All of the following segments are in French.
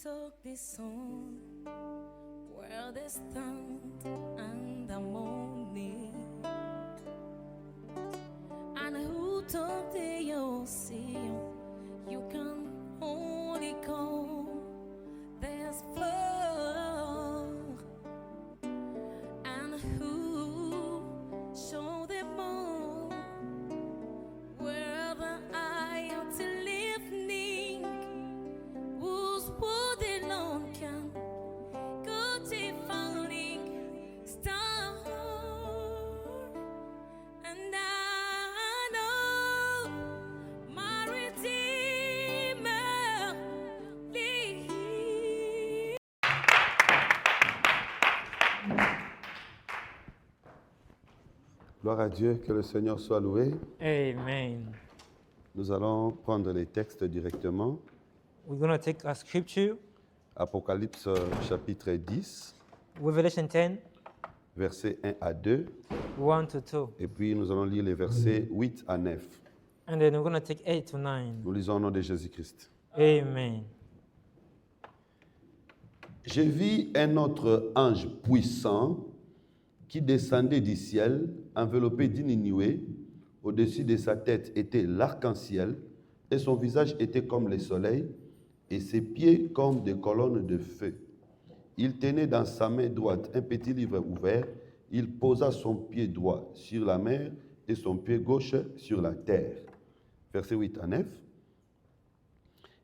took this song where they stand and the morning, and who took the ocean? You can only call this flow, and who show them all where the eye of the living, whose wood alone can go to falling star, and I know my Redeemer lives. Gloire à Dieu, que le Seigneur soit loué. Amen. Nous allons prendre les textes directement. We're going to take a scripture, Apocalypse chapitre 10, Revelation 10, versets 1 à 2. 1 to 2. Et puis nous allons lire les versets 8 à 9. And then we're going to take 8 to 9. Nous lisons au nom de Jésus-Christ. Amen. Je vis un autre ange puissant qui descendait du ciel, enveloppé d'une nuée. Au-dessus de sa tête était l'arc-en-ciel, et son visage était comme le soleil, et ses pieds comme des colonnes de feu. Il tenait dans sa main droite un petit livre ouvert. Il posa son pied droit sur la mer et son pied gauche sur la terre. Verset 8 à 9.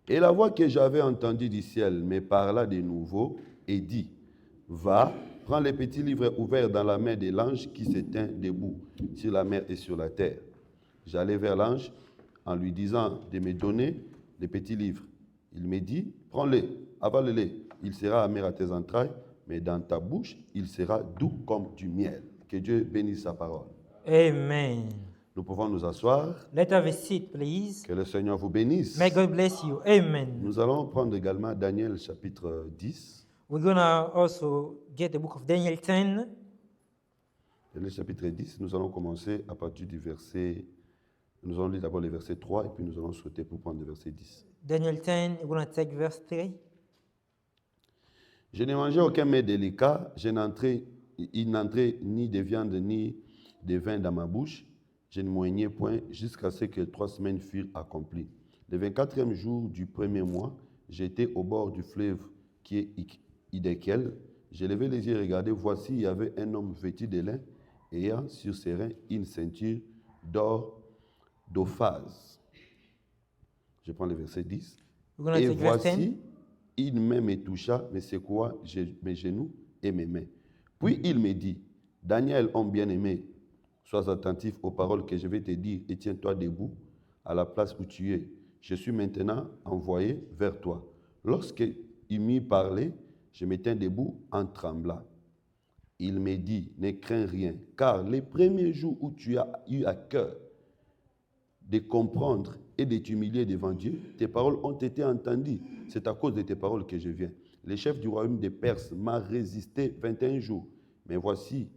Et la voix que j'avais entendue du ciel me parla de nouveau et dit, « Va, prends le petit livre ouvert dans la main de l'ange qui se tient debout sur la mer et sur la terre. » J'allai vers l'ange en lui disant de me donner le petit livre. Il me dit, « Prends-le, avale-le, il sera amer à tes entrailles, mais dans ta bouche, il sera doux comme du miel. » Que Dieu bénisse sa parole. Amen. Nous pouvons nous asseoir. Let us have a seat, please. Que le Seigneur vous bénisse. May God bless you. Amen. Nous allons prendre également Daniel chapitre 10. We're going to also get the book of Daniel 10. Daniel chapitre 10, nous allons commencer à partir du verset... Nous allons lire d'abord le verset 3 et puis nous allons sauter pour prendre le verset 10. Daniel 10, we're going to take verse 3. Je ne mangeais aucun mets délicat, il n'entrait ni de viande ni de vin dans ma bouche. Je ne moignais point jusqu'à ce que 3 semaines furent accomplies. Le 24e jour du premier mois, j'étais au bord du fleuve qui est Hiddekel. J'ai levé les yeux et regardé, voici, il y avait un homme vêtu de lin, ayant sur ses reins une ceinture d'or d'Ophaz. Je prends le verset 10. We're going Et to take verse 10. voici, une main me toucha, me secoua mes genoux et mes mains. Puis il me dit, Daniel, homme bien-aimé, sois attentif aux paroles que je vais te dire et tiens-toi debout à la place où tu es. Je suis maintenant envoyé vers toi. Lorsqu'il m'y parlait, je me tins debout en tremblant. Il me dit, ne crains rien, car les premiers jours où tu as eu à cœur de comprendre et de t'humilier devant Dieu, tes paroles ont été entendues. C'est à cause de tes paroles que je viens. Le chef du royaume des Perses m'a résisté 21 jours. Mais voici,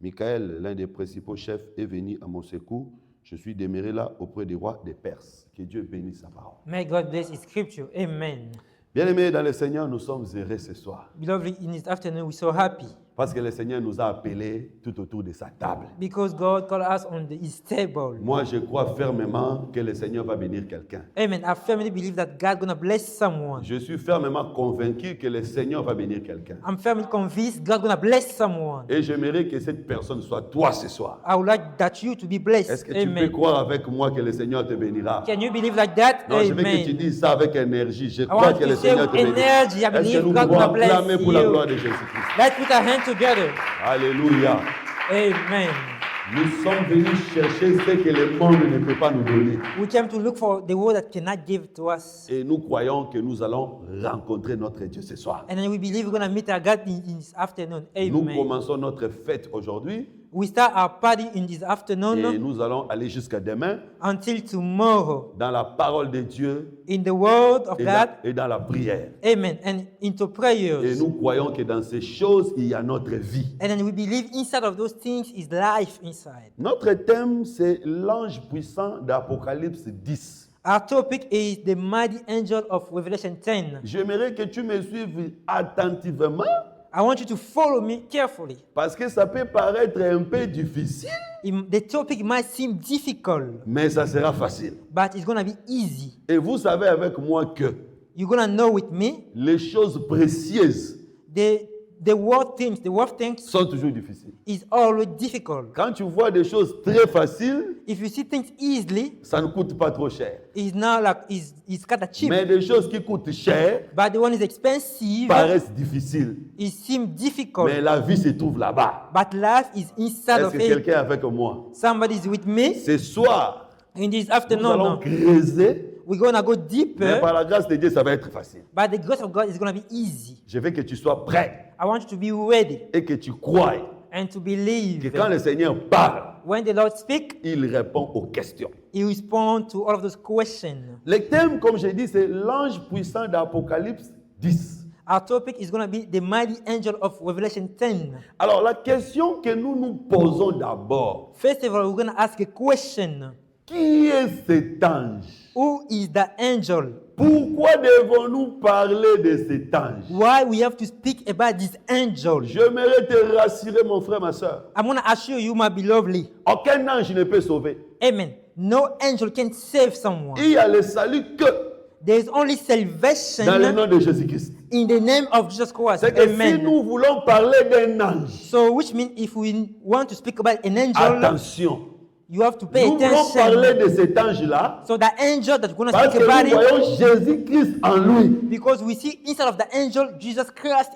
Michael, l'un des principaux chefs, est venu à mon secours. Je suis demeuré là auprès du roi des Perses. Que Dieu bénisse sa parole. May God bless His scripture. Amen. Bien-aimés dans le Seigneur, nous sommes heureux ce soir. Beloved, in this afternoon, we're so happy Parce que le Seigneur nous a appelés tout autour de sa table. because God called us on His table. Moi, je crois fermement que le Seigneur va bénir quelqu'un. Amen. I firmly believe that God's going to bless someone. Je suis fermement convaincu que le Seigneur va bénir quelqu'un. I'm firmly convinced God's going to bless someone. Et j'aimerais que cette personne soit toi ce soir. I would like that you to be blessed. Est-ce que tu peux Amen. croire avec moi que le Seigneur te bénira? Can you believe like that? Non, je veux que tu Amen. dises ça avec énergie. Je I crois want que you le to say Seigneur te with bénira. energy, I Est-ce que believe nous God pouvons will bless acclamer pour la you. gloire de Jésus-Christ? Let's put our hands together. Alléluia. Amen. Nous sommes venus chercher ce que le monde ne peut pas nous donner. We came to look for the word that cannot give to us. Et nous croyons que nous allons rencontrer notre Dieu ce soir. And then we believe we're going to meet our God in this afternoon. Nous Amen. commençons notre fête aujourd'hui We start our party in this et afternoon nous allons aller jusqu'à demain until tomorrow dans la parole de Dieu in the word of et God. dans la prière. Amen. And into Et prayers. nous croyons que dans ces choses, il y a notre vie. And then we believe inside of those things is life inside. Notre thème, c'est l'ange puissant d'Apocalypse 10. Our topic is the mighty angel of Revelation 10. J'aimerais que tu me suives attentivement I want you to follow me carefully. parce que ça peut paraître un peu difficile, The topic might seem difficult, mais ça sera facile. but it's going to be easy. Et vous savez avec moi que You're going to know with me les choses précieuses the world things sont toujours difficiles. is always difficult. Quand tu vois des choses très faciles, If you see things easily, ça ne coûte pas trop cher. it's not like it's kind of cheap. Mais des choses qui coûtent cher But the one is expensive, paraissent difficiles. it seems difficult. Mais la vie se trouve là-bas. But life is inside Est-ce of que it. quelqu'un est avec moi? Somebody is with me Ce soir, in this nous afternoon. allons creuser, We're going to go mais deeper. par la grâce de Dieu, ça va être facile. But the grace of God is going to be easy. Je veux que tu sois prêt I want you to be ready et que tu crois and to que believe. quand le Seigneur parle, When the Lord speaks, il répond aux questions. He responds to all of those questions. Le thème, comme j'ai dit, c'est l'ange puissant d'Apocalypse 10. Our topic is going to be the mighty angel of Revelation 10. Alors, la question que nous nous posons d'abord, First of all, we're going to ask a question. qui est cet ange? Who is the angel? Pourquoi devons-nous parler de cet ange? Why we have to speak about this angel? J'aimerais te rassurer, mon frère, ma soeur. I'm going to assure you, my beloved. Aucun ange ne peut sauver. Amen. No angel can save someone. Il y a le salut que There is only dans le salvation nom de Jésus-Christ. in the name of Jesus Christ. C'est que si Amen. nous voulons parler d'un ange, So, which means if we want to speak about an angel, attention, you have to pay nous voulons parler attention. de cet ange-là So, the angel that we're going to parce speak que about nous it, voyons Jésus-Christ en lui. because we see inside of the angel Jesus Christ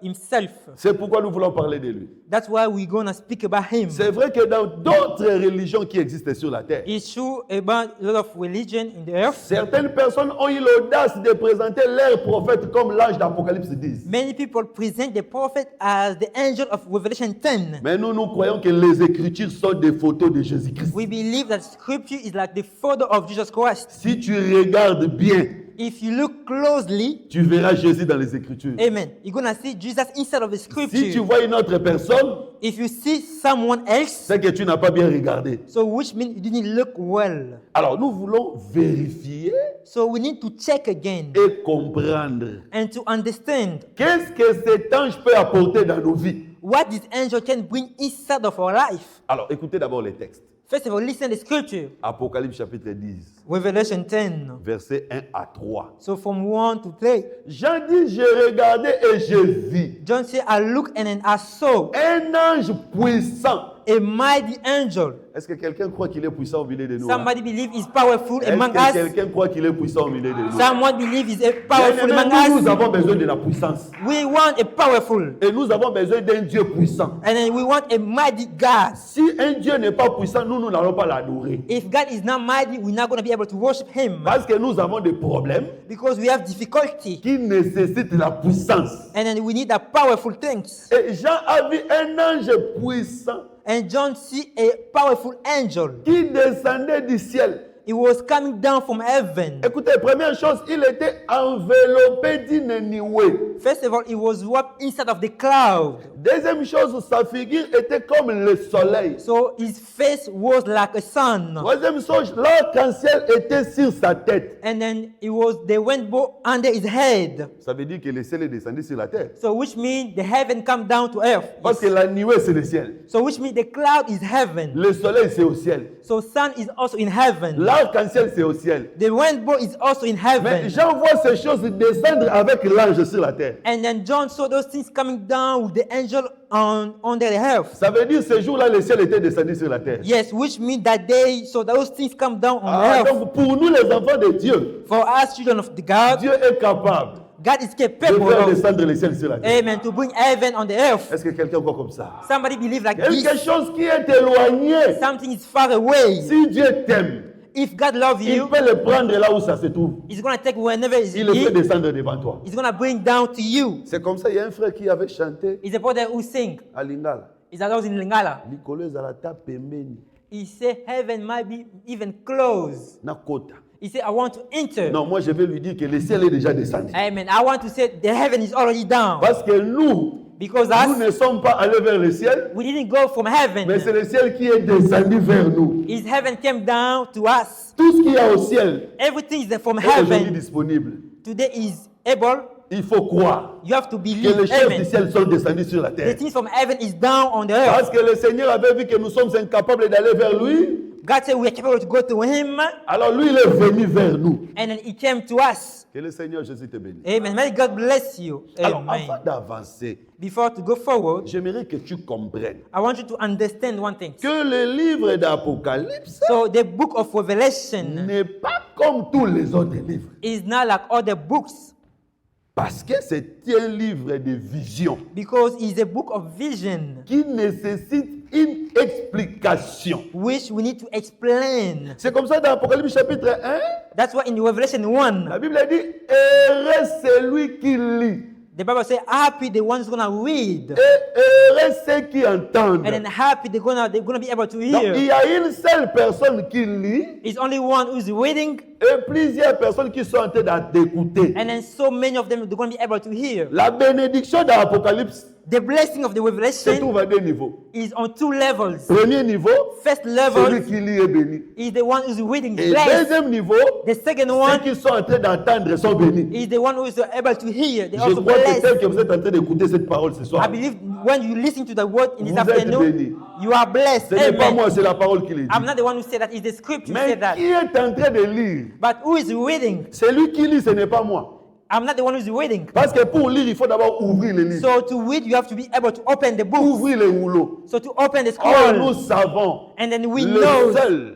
himself. C'est pourquoi nous voulons parler de lui. That's why we're going to speak about him. C'est vrai que dans d'autres religions qui existent sur la terre, It's true about a lot of religion in the earth. certaines personnes ont eu l'audace de présenter leur prophète comme l'ange d'Apocalypse 10. Many people present the prophet as the angel of Revelation 10. Mais nous, nous croyons que les Écritures sont des photos de Jésus-Christ. We believe that scripture is like the photo of Jesus Christ. Si tu regardes bien, If you look closely, tu verras Jésus dans les Écritures. amen, you're going to see Jesus inside of the Si tu scripture. vois une autre personne, If you see someone else, c'est que tu n'as pas bien regardé. so which means you didn't look well. Alors, nous voulons vérifier So we need to check again et comprendre. and to understand Qu'est-ce que cet ange peut apporter dans nos vies? what this angel can bring inside of our life. Alors, écoutez d'abord les textes. First of all, listen to the scripture. Apocalypse chapitre 10, Revelation 10. versets 1 à 3. So from 1 to 3, Jean dit, je regardais et je vis John said, I looked and then I saw un ange puissant. a mighty angel. Est-ce que quelqu'un croit qu'il est puissant au milieu de nous? Hein? Somebody believe is powerful Est-ce among que us. quelqu'un croit qu'il est puissant au milieu de nous? Someone believe is a powerful Bien-aimés, among nous us. avons besoin de la puissance. We want a powerful. Et nous avons besoin d'un Dieu puissant. And then we want a mighty God. Si un Dieu n'est pas puissant, nous n'allons pas l'adorer. If God is not mighty, we're not going to be able to worship him. Parce que nous avons des problèmes Because we have difficulty. qui nécessitent la puissance. And then we need the powerful things. Et Jean a vu un ange puissant And John see a powerful angel. qui descendait du ciel. He was coming down from heaven. Écoutez, première chose, il était enveloppé d'une nuée. First of all, he was wrapped inside of the cloud. Deuxième chose, sa figure était comme le soleil. So his face was like a sun. Troisième chose, l'arc-en-ciel était sur sa tête. And then it was the rainbow under his head. Ça veut dire que le ciel est descendu sur la terre. So which means the heaven come down to earth. Parce que la nuée, c'est le ciel. So which means the cloud is heaven. Le soleil, c'est au ciel. So sun is also in heaven. L'arc-en-ciel, c'est au ciel. The rainbow is also in Mais heaven. Jean voit ces choses descendre avec l'ange sur la terre. And then John saw those things coming down with the angel under the earth. Ça veut dire ce jour-là, le ciel était descendu sur la terre. Yes, which means that day, so those things come down on Ah, earth. donc pour nous, les enfants de Dieu, For us, children of the God, Dieu est capable God is de capable faire of, descendre le ciel sur la terre. amen, to bring heaven on the earth. Est-ce que quelqu'un voit comme ça? Somebody believe like Quelque this. chose qui est éloigné. Something is far away. Si Dieu t'aime, If God loves il you, peut le prendre là où ça se trouve. He's going to take whenever He's Il le fait in. descendre devant toi. He's going to bring down to you. C'est comme ça, il y a un frère qui avait chanté He's a brother who sing. à Lingala. He's a in Lingala. Likolo ezalata pembeni He said heaven might be even close. na kota. He said, I want to enter. Non, moi je vais lui dire que le ciel est déjà descendu. Amen. I want to say the heaven is already down. Parce que nous, Because Nous us, ne sommes pas allés vers le ciel, we didn't go from heaven. mais c'est le ciel qui est descendu vers nous. His heaven came down to us. Tout ce qu'il y a au ciel Everything is from est aujourd'hui heaven. disponible. Today is able. Il faut croire You have to que believe. les choses du Amen. ciel sont descendues sur la The terre. things from heaven is down on the earth. Parce que le Seigneur avait vu que nous sommes incapables d'aller vers lui. God said we are capable to go to him, Alors lui, il est venu vers nous. and then he came to us. Que le Seigneur Jésus te bénisse. Amen. May God bless you. Alors, Amen. avant d'avancer, Before to go forward, j'aimerais que tu comprennes I want you to understand one thing. que le livre d'Apocalypse So the book of Revelation n'est pas comme tous les autres livres. is not like other books Parce que c'est un livre de vision because it's a book of vision qui nécessite une explication. which we need to explain. C'est comme ça dans Apocalypse chapitre 1, That's why in Revelation 1, la Bible dit « Heureux celui qui lit the Bible says, happy the ones gonna read, et heureux ceux qui entendent ». and then happy they're gonna be able to Donc, il hear. y a une seule personne qui lit It's only one who's reading, et plusieurs personnes qui sont en train d'écouter. and then so many of them they're gonna be able to hear. La bénédiction d'Apocalypse The blessing of the se Revelation trouve à deux niveaux. is on two levels. Premier niveau, First celui level qui lit est béni. is the one who's reading Et blessed. deuxième niveau, The second ceux one qui sont en train d'entendre sont bénis. is the one who is able to hear. They Je also crois que tel blessed. que vous êtes en train d'écouter cette parole ce soir, I believe when you listen to the word in this Vous êtes afternoon, bénis. you are blessed. ce n'est pas Amen. moi, c'est la parole qui le dit. I'm not the one who said that. It's the scripture who Mais said that. qui est en train de lire? But who is reading? Celui qui lit, ce n'est pas moi. I'm not the one who's reading. Parce que pour lire, il faut d'abord ouvrir le livre. So to read, you have to be able to open the book. Ouvrir le rouleau. So to open the Or, nous scroll, savons, and then we le know seul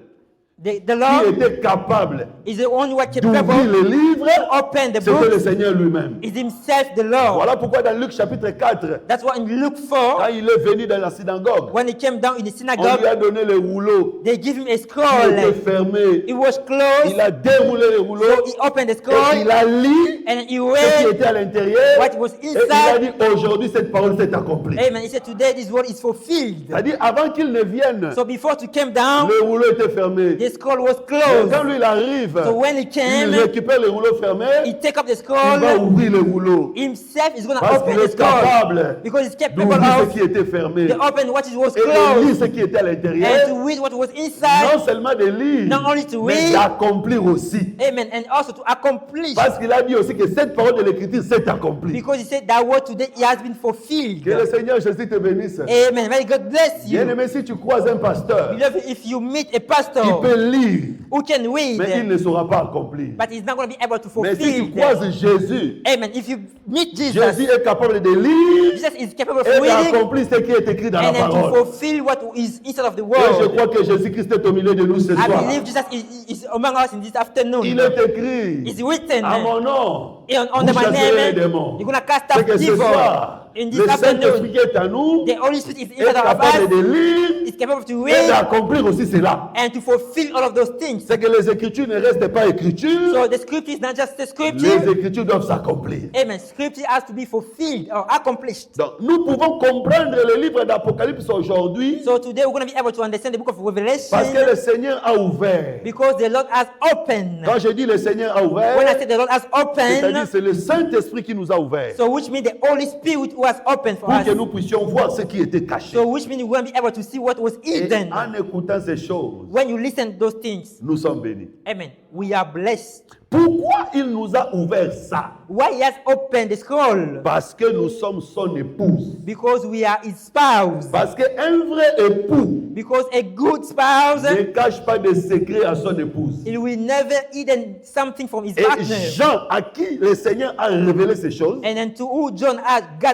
the qui Lord était capable is the one who is d'ouvrir capable le livre, to open the c'était le book. Seigneur lui-même. Is Himself the Lord. Voilà pourquoi dans Luc chapitre 4, That's why in Luke quand 4, il est venu dans la synagogue, when he came down in the on synagogue, lui a donné le rouleau they give him a qui scroll. était fermé. It was closed. Il a déroulé le rouleau So he opened the et scroll il a lu and he ce qui read était à l'intérieur. what was Et il a inside. dit aujourd'hui cette parole s'est accomplie. Amen. He said, today this word is fulfilled. C'est-à-dire avant qu'il ne vienne, So before to came down, le rouleau était fermé. the scroll was Et closed. quand lui il arrive, So when he il came, récupère le rouleau fermé, he take up the il va scroll. ouvrir le rouleau. Himself is going to Parce open qu'il the est scroll capable because he's capable d'ouvrir ce of qui était fermé to open what was et de lire closed ce qui était à and l'intérieur. to read what was inside. Non seulement de lire, Not only to mais read. d'accomplir aussi. Amen. And also to accomplish. Parce qu'il a dit aussi que cette parole de l'écriture s'est accomplie. Because he said that word today it has been fulfilled. Que le Seigneur Jésus te bénisse. Amen. May God bless you. Bien-aimé, si tu croises un pasteur, Beloved, if you meet a il pastor peut lire, who can mais il read, ne saura pas accomplir. but he's not going to be able to Mais si tu fulfill croises them. Jésus, Amen. If you meet Jesus, Jésus est capable de lire Jesus is capable of et reading d'accomplir ce qui est écrit dans la and then to parole. fulfill what is inside of the Et je word. crois que Jésus-Christ est au milieu de nous ce I soir. believe Jesus is among us in this afternoon. Il est écrit It's written à mon nom. on Vous my chasserez les name. démons. You're going to cast C'est out que ce devil. soir, In this le Saint-Esprit afternoon, qui est à nous the Holy Spirit is est inside of capable de us. lire Is capable to et read d'accomplir aussi cela. and to fulfill all of those things. C'est que les Écritures ne restent pas Écritures. So the scripture is not just the Les scripture. Écritures doivent s'accomplir. Amen. Scripture has to be fulfilled or accomplished. Donc, nous pouvons comprendre le livre d'Apocalypse aujourd'hui So today we're going to be able to understand the book of parce que Revelation le Seigneur a ouvert. because the Lord has opened. Quand je dis le Seigneur a When I ouvert, say the Lord has c'est-à-dire opened, c'est le Saint-Esprit qui nous a ouvert so which means the Holy Spirit who has opened for pour que us. nous puissions voir ce qui était caché. So which means we're going to be able to see what was Et hidden. en écoutant ces choses, When you listen to those things, nous sommes bénis. amen, we are blessed. Pourquoi il nous a ouvert ça? Why he has opened the scroll? Parce que nous sommes son épouse. Because we are his spouse. Parce qu'un vrai époux Because a good spouse, ne cache pas de secrets à son épouse. he will never hidden something from his Et partner. Jean, à qui le Seigneur a révélé ces choses, And then to who God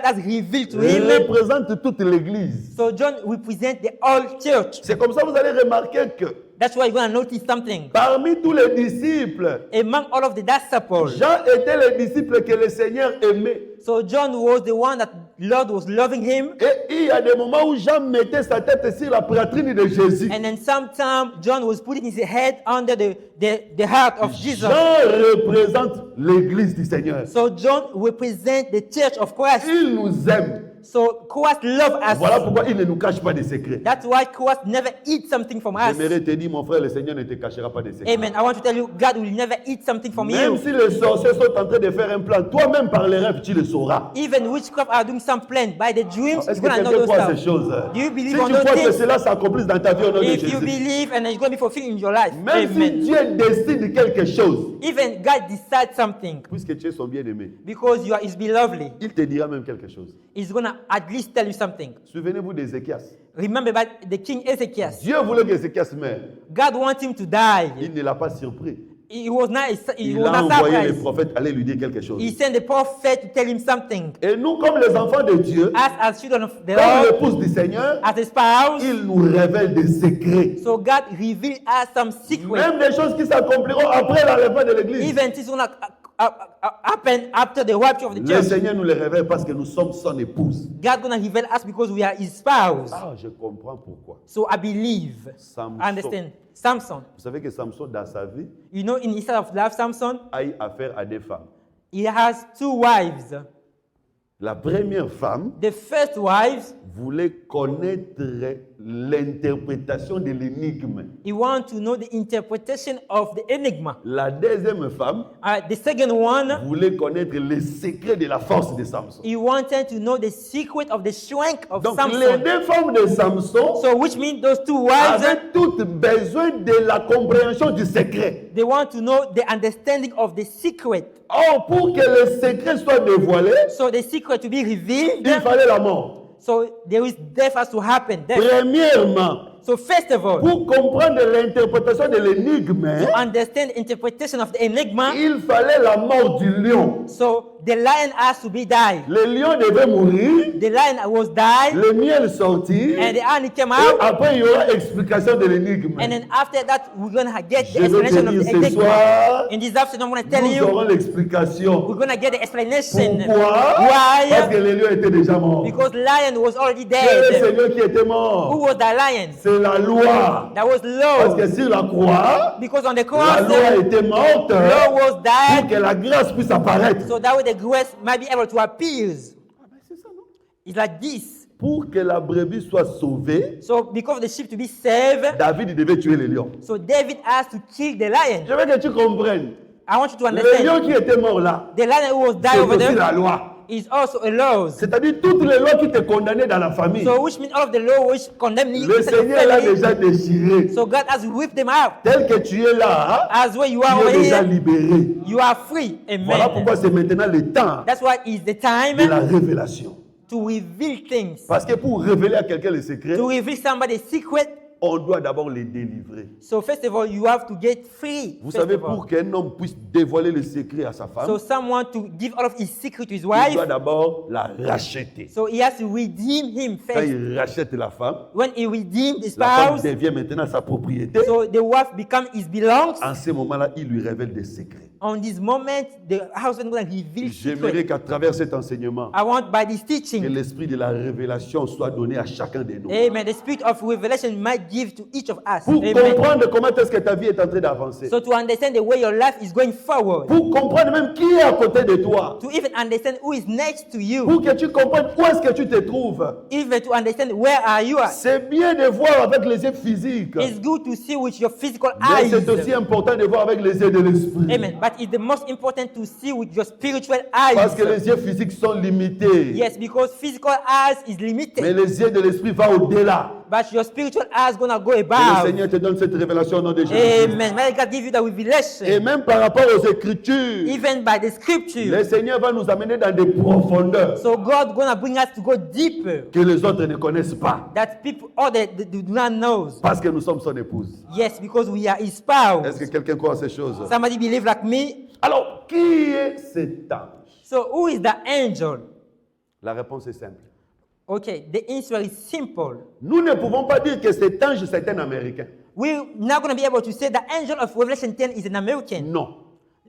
has revealed to him. représente toute l'Église. So John represents the whole church. C'est comme ça que vous allez remarquer que That's why you're going to notice something. parmi tous les disciples, Among all of the disciples, Jean était le disciple que le Seigneur aimait. so John was the one that Lord was loving him. Et il y a des moments où Jean mettait sa tête sur la poitrine de Jésus. And then sometimes John was putting his head under the heart of Jesus. Jean représente l'Église du Seigneur. So John represents the church of Christ. Il nous aime. So Christ love us. Voilà pourquoi il ne nous cache pas des secrets. That's why Christ never eats something from us. J'aimerais te dire, mon frère, le Seigneur ne te cachera pas des secrets. Amen. I want to tell you, God will never eat something from Même you. si les sorciers sont en train de faire un plan, toi-même par les rêves, tu le sauras. Even witchcraft are doing some plan by the dreams. Est-ce You're que gonna know quelqu'un those croit à ces stuff. choses? Do you believe Si on tu those crois que things? cela s'accomplisse dans ta vie au nom de If you Jésus, believe and it's going to be fulfilled in your life, même si amen. Dieu décide quelque chose, Even God decides something puisque tu es son bien-aimé, because you are His beloved, il te dira même quelque chose. He's gonna at least tell you something. Souvenez-vous d'Ézéchias. Remember about the king Ezekiel. Dieu voulait qu'Ézéchias meure. God wants him to die. Il ne l'a pas surpris. He was not. He Il was a not envoyé les surprised. prophètes aller lui dire quelque chose. He sent the prophet to tell him something. Et nous, comme les enfants de Dieu, As children of the comme Lord, l'épouse du Seigneur, as a spouse, il nous révèle des secrets. so God revealed us some secrets. Même des choses qui s'accompliront après l'enlèvement de l'église. Even this will not happen after the rapture of the Le church. Seigneur nous les révèle parce que nous sommes son épouse. God gonna reveal us because we are His spouse. Ah, je comprends pourquoi. So I believe. Samson. I understand. Samson. Vous savez que Samson, dans sa vie, You know, in instead of love, Samson, a eu affaire à des femmes. he has two wives. La première femme The first wife, voulait connaître l'interprétation de l'énigme. he want to know the interpretation of the enigma. La deuxième femme The second one, voulait connaître les secrets de la force de Samson. he wanted to know the secret of the strength of Donc les Samson. deux femmes de Samson So which means those two wives, avaient toutes besoin de la compréhension du secret. they want to know the understanding of the secret. Or, pour que le secret soit dévoilé, So the secret to be revealed, il fallait la mort. so there is death has to happen. Death. Premièrement, So first of all, pour comprendre l'interprétation de l'énigme, to understand the interpretation of the enigma, il fallait la mort du lion. so the lion has to be died. Le lion devait mourir, The lion was died, le miel sortir, and the honey came et out, après il y aura explication de l'énigme. and then after that we're gonna get Je the vais te explanation of dire the ce enigma. soir, In this afternoon, I'm gonna tell nous you, aurons l'explication. we're gonna get the explanation. Pourquoi? Parce que Why? le lion était déjà mort. Because lion was already C'est le dead. Seigneur qui était Who mort. was that lion? C'est la loi. That was Parce que law. sur la croix, Because on the la cross, loi était morte law was pour died, que la grâce puisse apparaître. so that way the grace might be able to appear. Ah, ben, c'est ça, non? It's like this. Pour que la brebis soit sauvée, So because of the sheep to be saved, David il devait tuer le lion. so David has to kill the lion. Je veux que tu comprennes. I want you to Le understand. lion qui était mort là, The lion who was c'est died over aussi there la loi. is also a law. C'est-à-dire toutes les lois qui te condamnaient dans la famille. So which means all of the law which condemn you Le inside your Seigneur l'a family. déjà déchiré. So God has whipped them out. Tel que tu es là, As where you are tu over es déjà here, libéré. you are free. Voilà Amen. pourquoi c'est maintenant le temps That's why it's the time de la révélation. to reveal things. Parce que pour révéler à quelqu'un le secret, To reveal somebody's secret. on doit d'abord les délivrer. So first of all, you have to get free. Vous first savez, of all. pour qu'un homme puisse dévoiler le secret à sa femme, So someone to give all of his secret to his il wife. doit d'abord la racheter. So he has to redeem him Quand first. il rachète la femme, When he redeemed the la femme spouse, devient maintenant sa propriété. so the wife become his belongs. En ce moment-là, il lui révèle des secrets. On this moment, the husband going to reveal J'aimerais secret. qu'à travers cet enseignement, I want by this que teaching, l'esprit de la révélation soit donné à chacun de nous. amen, the spirit of revelation might give to each of us. Pour Amen. comprendre comment est-ce que ta vie est en train d'avancer. So to understand the way your life is going forward. Pour comprendre même qui est à côté de toi. To even understand who is next to you. Pour que tu comprennes où est-ce que tu te trouves. Even to understand where are you at. C'est bien de voir avec les yeux physiques. It's good to see with your physical Mais eyes. c'est aussi important de voir avec les yeux de l'esprit. Amen. But it's the most important to see with your spiritual eyes. Parce que les yeux physiques sont limités. Yes, because physical eyes is Mais limited. les yeux de l'esprit vont au-delà. But your spiritual eyes gonna go Que le above. Seigneur te donne cette révélation au nom de Jésus. Amen. May God give you the revelation. Et même par rapport aux Écritures, Even by the scripture. le Seigneur va nous amener dans des profondeurs So God gonna bring us to go deeper. que les autres ne connaissent pas. That people others do not know. Parce que nous sommes son épouse. Yes, because we are his Est-ce spouse. que quelqu'un croit à ces choses? Somebody believe like me. Alors, qui est cet ange? So who is the angel? La réponse est simple. Okay, the answer is simple. Nous ne pouvons pas dire que cet ange, c'est un Américain. We're not going to be able to say the angel of Revelation 10 is an American. Non.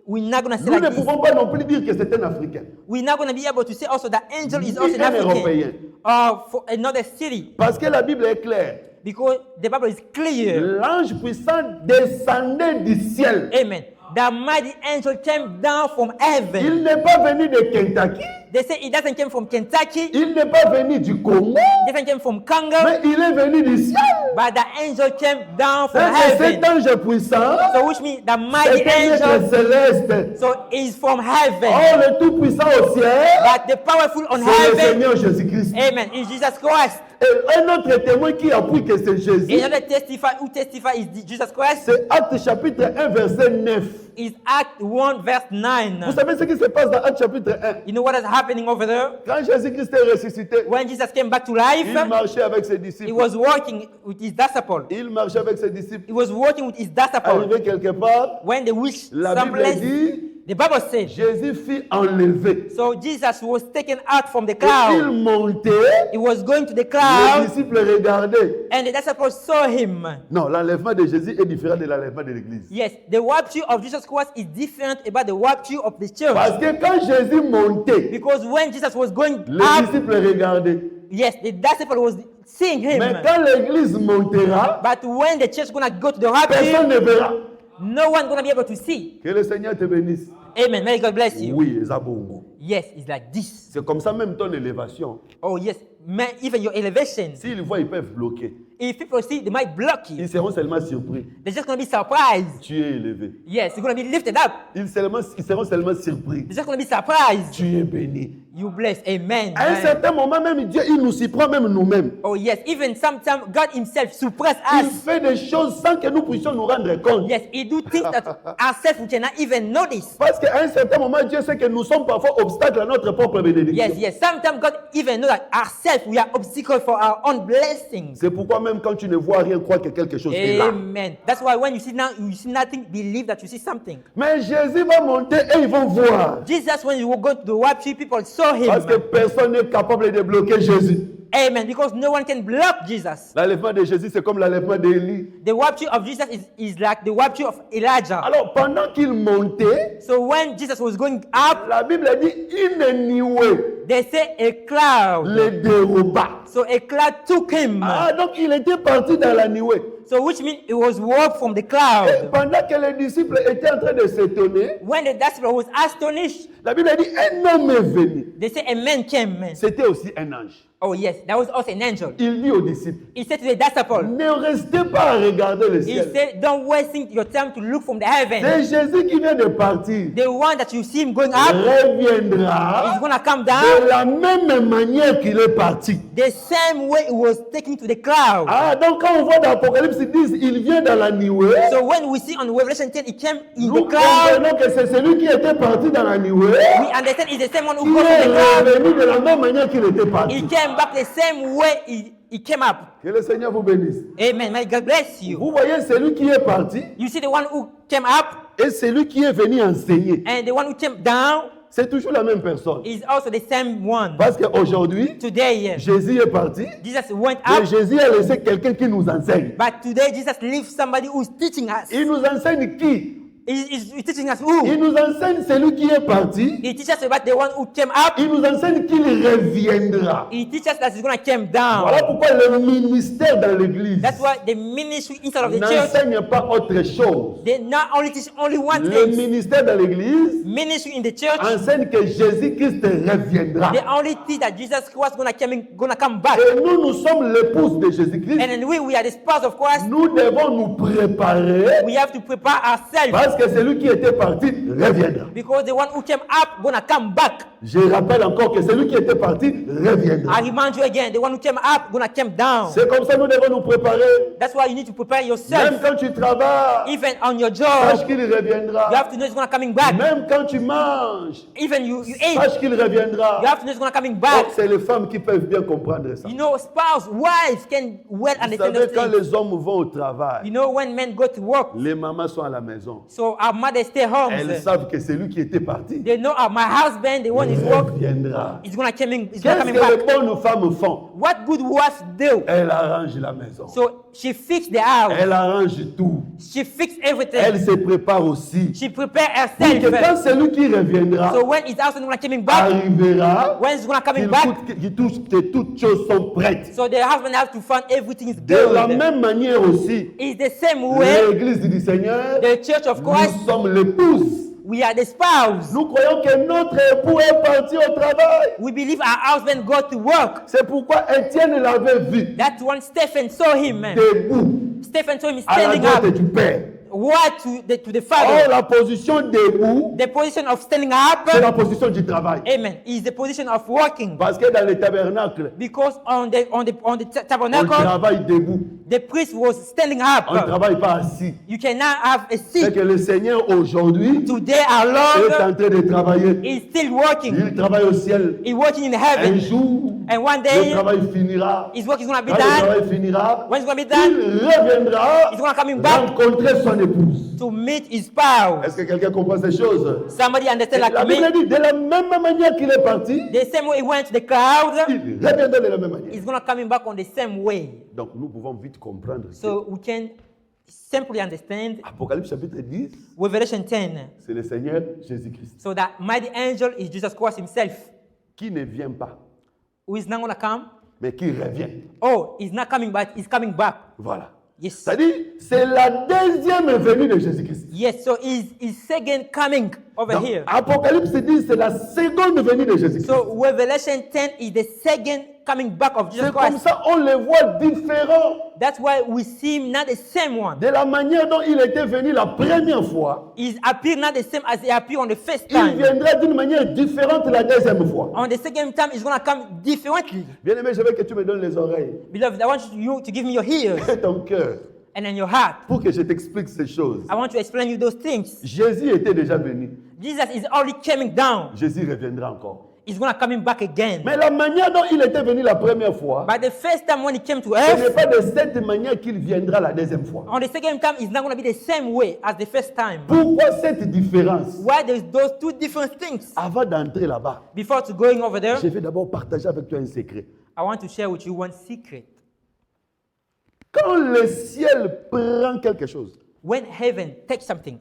We're not going to say Nous ne like this. pouvons pas non plus dire que c'est un Africain. We're not going to be able to say also the angel is Ni also an un African Européen. or for another city, Parce que la Bible est claire. because the Bible is clear. L'ange puissant descendait du ciel. Amen. The mighty angel came down from heaven. Il n'est pas venu de Kentucky. They say he doesn't come from Kentucky, Il n'est pas venu du Congo, he doesn't come from Congo, mais il est venu du ciel. but the angel came down from C'est cet heaven. ange puissant, So which means the mighty c'est un être angel, céleste. so he's from heaven. Oh, le tout-puissant au ciel, But the powerful on c'est le heaven, Seigneur Jésus-Christ. amen, is Jesus Christ. Et un autre témoin qui appuie que c'est Jésus, Another testify is Jesus Christ c'est Actes chapitre 1, verset 9. is Act 1 verse 9. Vous savez ce qui se passe dans Actes chapitre 1? You know what is happening over there? Quand Jésus-Christ est ressuscité, When Jesus came back to life, il marchait avec ses he disciples. was working with his disciple. Il marchait avec ses disciples. He was working with his disciple. Arrivé quelque part, When they reached la some Bible place, dit, the Bible said, Jésus fut enlevé. so Jesus was taken out from the Et il cloud. montait, He was going to the les cloud, disciples regardaient. and the disciples saw him. Non, l'enlèvement de Jésus est différent de l'enlèvement de l'Église. Yes, the rapture of Jesus Christ is different about the rapture of the church. Parce que quand Jésus montait, Because when Jesus was going les up, disciples regardaient. yes, the disciple was seeing him. Mais quand l'Église montera, But when the church gonna go to the rapture, personne ne verra. no one gonna be able to see. Que le Seigneur te bénisse. Amen. May God bless you. Oui, Zabongo. Yes, it's like this. C'est comme ça même ton élévation. Oh yes, man, even your elevation. S'ils voient, ils peuvent bloquer. If people see, they might block you. Ils seront seulement surpris. They're just gonna be surprised. Tu es élevé. Yes, you're gonna be lifted up. Ils seront seulement surpris. They're just gonna be surprised. Tu es béni. You bless. Amen. À un certain moment, même Dieu, il nous surprend même nous-mêmes. Oh yes, even sometimes God Himself suppress Il us. fait des choses sans que nous puissions nous rendre compte. Yes, He do things that ourselves we cannot even notice. Parce qu'à un certain moment, Dieu sait que nous sommes parfois obstacles à notre propre bénédiction. Yes, yes. Sometimes God even know that ourselves we are obstacle for our own blessings. C'est pourquoi même quand tu ne vois rien, crois que quelque chose est là. Amen. That's why when you see now, you see nothing, believe that you see something. Mais Jésus va monter et ils vont voir. Jesus, when you go to the rapture, people saw him. Parce que personne n'est capable de bloquer Jésus. Amen. Because no one can block Jesus. L'enlèvement de Jésus, c'est comme l'enlèvement d'Élie. The rapture of Jesus is like the rapture of Elijah. Alors, pendant qu'il montait, So when Jesus was going up, la Bible dit une nuée they say a cloud. le déroba. So a cloud took him. Ah, donc il était parti dans la nuée. So which means it was walked from the Et cloud. pendant que les disciples étaient en train de s'étonner, When the disciple was astonished, la Bible dit un homme est venu. they say a man came. C'était aussi un ange. Oh yes, that was also an angel. Il dit aux disciples, He said to the disciple, ne restez pas à regarder le he ciel. said, don't wasting your time to look from the heaven. C'est Jésus qui vient de partir. The one that you see him going up Reviendra is gonna come de down la même manière qu'il est parti. the same way it was taken to the cloud. Ah, donc quand on voit dans l'Apocalypse, ils disent, il vient dans la nuée. So when we see on Revelation 10, it came in Nous the cloud. comprenons que c'est celui qui était parti dans la nuée We understand it's the same one who qui goes to the cloud. est revenu de la même manière qu'il était He parti. came back the same way he came up. Que le Seigneur vous bénisse. Amen. May God bless you. Vous voyez celui qui est parti You see the one who came up et celui qui est venu enseigner. and the one who came down C'est toujours la même personne. is also the same one. Parce qu'aujourd'hui, Today, Jésus est parti Jesus went et up, Jésus a laissé quelqu'un qui nous enseigne. but today Jesus leaves somebody who's teaching us. Il nous enseigne qui? He's teaching us who? Il nous enseigne celui qui est parti. He teaches us about the one who came up. Il nous enseigne qu'il reviendra. He teaches us that he's going to come down. Voilà pourquoi le ministère dans l'église That's why the ministry inside of the church, n'enseigne pas autre chose. they not only teach only one Le thing. ministère dans l'église Ministry in the church, enseigne que Jésus-Christ reviendra. they only teach that Jesus Christ is gonna come back. Et nous, nous sommes l'épouse de Jésus-Christ. And then we are the spouse of Christ. Nous devons nous préparer We have to prepare ourselves parce que celui qui était parti reviendra. because the one who came up gonna come back. Je rappelle encore que celui qui était parti reviendra. I remind you again, the one who came up gonna come down. C'est comme ça que nous devons nous préparer. That's why you need to prepare Même yourself. quand tu travailles, Even on your sache job, qu'il you reviendra. have to know it's gonna coming back. Même quand tu manges, Even you eat, sache qu'il reviendra. you have to know it's gonna coming Donc, back. c'est les femmes qui peuvent bien comprendre ça. You know, spouse, wives can well Vous understand savez, those quand things. les hommes vont au travail, You know, when men go to work, les mamans sont à la maison. so our mothers stay home. Elles savent que c'est lui qui était parti. They know my husband, the one is work, Reviendra. is gonna coming Qu'est-ce back. que les bonnes femmes font? What good wives do? Elles arrangent la maison. So she fixed the house. Elles arrangent tout. She fixed everything. Elles se préparent aussi. She prepared Pour que quand herself. celui qui reviendra So when his house is gonna coming back, arrivera, when it's gonna coming qu'il back, touche que toutes choses sont prêtes. so the husband has to find everything is De la good. même manière aussi, It's the same way l'Église du Seigneur, the church of Christ, nous sommes l'épouse We are the spouse. Nous croyons que notre époux est parti au travail. We believe our husband go to work. C'est pourquoi Étienne l'avait vu That's when Stephen saw him, man. debout Stephen saw him à la standing droite up. du Père. What to the Or, father? la position debout, The position of standing up, c'est la position du travail. amen, is the position of working. Parce que dans le tabernacle, Because on the on tabernacle, travaille debout. the priest was standing On ne up. travaille pas assis. You cannot have a C'est seat. que le Seigneur aujourd'hui Today our est en Lord train de travailler. is still working. Il travaille au ciel. He's working in Un heaven. jour, And one le day, travail finira. his work is going to be Quand le done. travail finira, When it's going to be done, il reviendra he's going to come back rencontrer son épouse. to meet his spouse. Est-ce que quelqu'un comprend ces choses? Somebody understand La like Bible me? dit, de la même manière qu'il est parti, The same way he went to the cloud, il reviendra de la même manière. he's going to come back on the same way. Donc nous pouvons vite comprendre que So we can simply understand Apocalypse chapitre 10, Revelation 10. c'est le Seigneur Jésus-Christ So that mighty angel is Jesus Christ himself, qui ne vient pas, who is not going to come. mais qui revient. Oh, he's not coming back, he's coming back. Voilà. Yes. C'est-à-dire, c'est la deuxième venue de Jésus-Christ. Yes, so he's second coming over Donc, here. Apocalypse 10, c'est la seconde venue de Jésus-Christ. So Revelation 10 is the second coming back of Jesus C'est comme Christ. ça on le voit différent That's why we see him not the same one. de la manière dont il était venu la première fois. He's appeared not the same as he appeared on the first Il time. viendra d'une manière différente la deuxième fois. On the second time, he's going to come differently. Bien-aimé, je veux que tu me donnes les oreilles Beloved, I want you to give me your ears et ton cœur and then your heart. pour que je t'explique ces choses. I want to explain you those things. Jésus était déjà venu. Jesus is already coming down. Jésus reviendra encore. He's going to coming back again. Mais la manière dont il était venu la première fois, But the first time when he came to ce n'est earth, pas de cette manière qu'il viendra la deuxième fois. on the second time, it's not going to be the same way as the first time. Pourquoi cette différence? Why there's those two different things? Avant d'entrer là-bas, Before to going over there, je vais d'abord partager avec toi un secret. I want to share with you one secret. Quand le ciel prend quelque chose, When heaven takes something,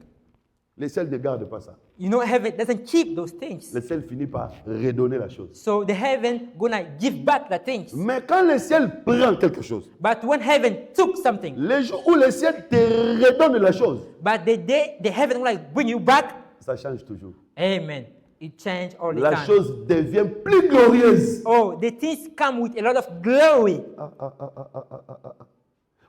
le ciel ne garde pas ça. you know heaven doesn't keep those things. Le ciel finit par redonner la chose. So the heaven gonna give back the things. Mais quand le ciel prend quelque chose, But when heaven took something, le jour où le ciel te redonne la chose, but the day the heaven will like bring you back, ça change toujours. amen. It changed all the La time. chose devient plus glorieuse. Oh, the things come with a lot of glory.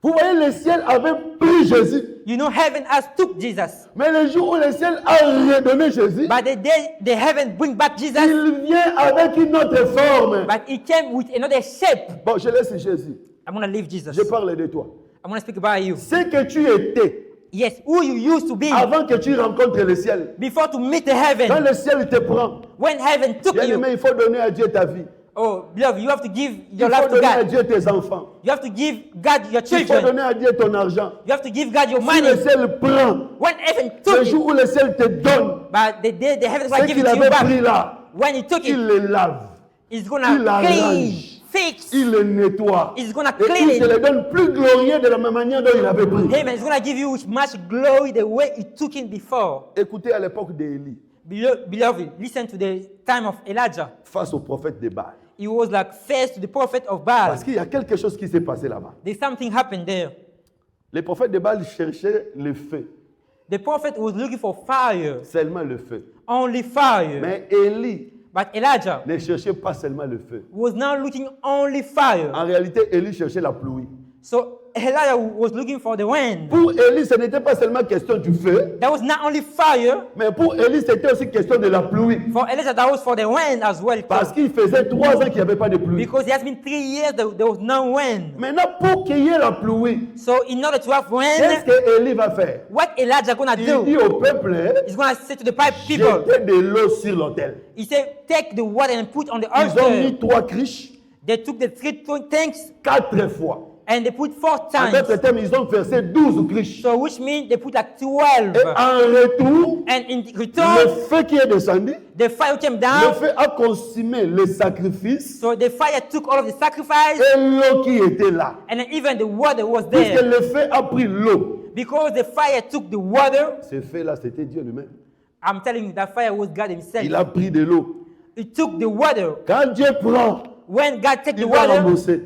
Vous voyez, le ciel avait pris Jésus. You know, heaven has took Jesus, Mais le jour où le ciel a redonné Jésus, but the day the heaven bring back Jesus, il vient avec une autre forme. but it came with another shape. Bon, je laisse Jésus. I'm gonna leave Jesus. Je parle de toi. I'm gonna speak about you. Ce que tu étais Yes, who you used to be avant que tu rencontres le ciel. before to meet the Quand heaven. le ciel te prend, When heaven took bien you, aimé, il faut donner à Dieu ta vie. oh, beloved, you have to give Il your faut life to donner à God. Dieu tes enfants. You have to give God your Il faut children. donner à Dieu ton argent. You have to give God your Si money. le ciel prend, When heaven le took you, jour où le ciel te donne, but the day the heaven ce will give qu'il it to you avait pris back. là, When he took il it, le lave, he's il gonna clean, arrange, fix. il le nettoie. He's gonna Et clean il te it. le donne plus glorieux de la même manière dont il avait pris. Amen. He's gonna give you with much glory the way he took it before. Écoutez à l'époque d'Élie, Beloved, listen to the time of Elijah. face au prophète de Baal. He was like faced to the prophet of Baal. Parce qu'il y a quelque chose qui s'est passé là-bas. There's something happened there. Les prophètes de Baal cherchaient le feu, The prophet was looking for fire, seulement le feu. only fire. Mais Élie But Elijah ne cherchait pas seulement le feu. was not looking only fire. En réalité, Élie cherchait la pluie. So Elijah was looking for the wind. Pour Élie, ce n'était pas seulement question du feu, That was not only fire. mais pour Élie, c'était aussi question de la pluie. For Elijah, that was for the wind as well. too. Parce qu'il faisait 3 ans qu'il n'y avait pas de pluie. Because it has been 3 years that there was no wind. Maintenant, pour qu'il y ait la pluie, So in order to have qu'est-ce wind, que Élie va faire? what Elijah gonna Il dit do? au peuple, He's gonna say to the people, jetez de l'eau sur l'autel. he said, take the water and put on the Ils ont mis altar. 3 criches, They took the 3 tanks 4 fois. and they put 4 En times. d'autres termes, ils ont versé 12 criches. So which means they put like 12. Et en retour, And in le return, feu qui est descendu, the fire came le down. feu a consumé le sacrifice So the fire took all of the sacrifice, et l'eau qui était là. and then even the water was Puisque there. le feu a pris l'eau. Because the fire took the water, Ce feu-là, c'était Dieu lui-même. I'm telling you, that fire was God himself. Il a pris de l'eau. He took the water. Quand Dieu prend, When God take il the va water, rembourser.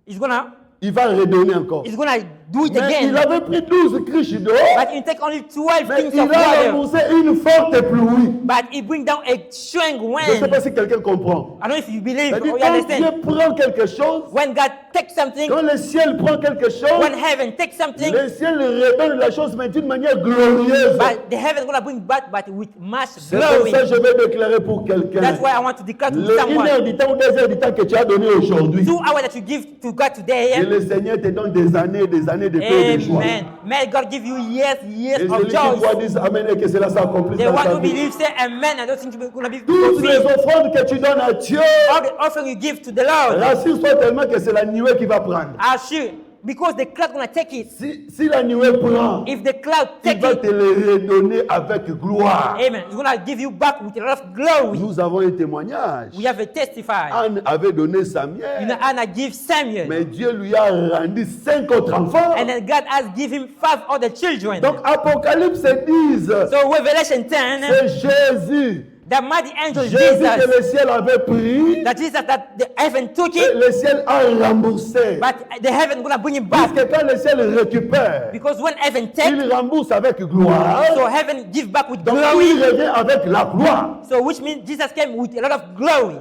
he's gonna Il va redonner encore. he's gonna do it Mais il again. avait pris 12 criches d'eau, But you take only 12 mais things il of a water. remboursé une forte pluie. But it brings down a strong Je ne sais pas wind. si quelqu'un comprend. I don't know if you believe C'est-à-dire, or you quand understand. Dieu prend quelque chose, When God takes something, quand le ciel prend quelque chose, when heaven takes something, le ciel redonne la chose, mais d'une manière glorieuse. but the heaven is going to bring back, but with much C'est pour glory. ça que je vais déclarer pour quelqu'un. That's why I want to declare to Le 1 heure someone, du temps ou 2 heures du temps que tu as donné aujourd'hui, 2 hours that you give to God que today, le Seigneur te donne des années de paix et de joie. amen. May God give you years Et of celui qui croit joy. dise Amen et que cela s'accomplisse The dans one ta who vie. believes, say amen. I don't think you're going to be Toutes les fulfilled. offrandes que tu donnes à Dieu, All the offering you give to the Lord, rassure-toi tellement que c'est la nuée qui va prendre. are sure, because the cloud going to take it. Si la nuée prend, If the cloud il take va it, te le redonner avec gloire. amen, it's going to give you back with a lot of glory. Nous avons un témoignage. We have a testify. Anne avait donné sa You know, mienne, Anna give Samuel, mais Dieu lui a rendu 5 autres enfants. and then God has given 5 other children. Donc Apocalypse disent, So Revelation 10, c'est Jésus. the mighty angel Jésus que Jesus, le ciel avait pris, that Jesus that the heaven took et it, le ciel a remboursé. but the heaven gonna bring it Parce back, que quand le ciel récupère, because when heaven take, il rembourse avec gloire. so heaven give back with Donc glory. il revient avec la gloire. So which means Jesus came with a lot of glory.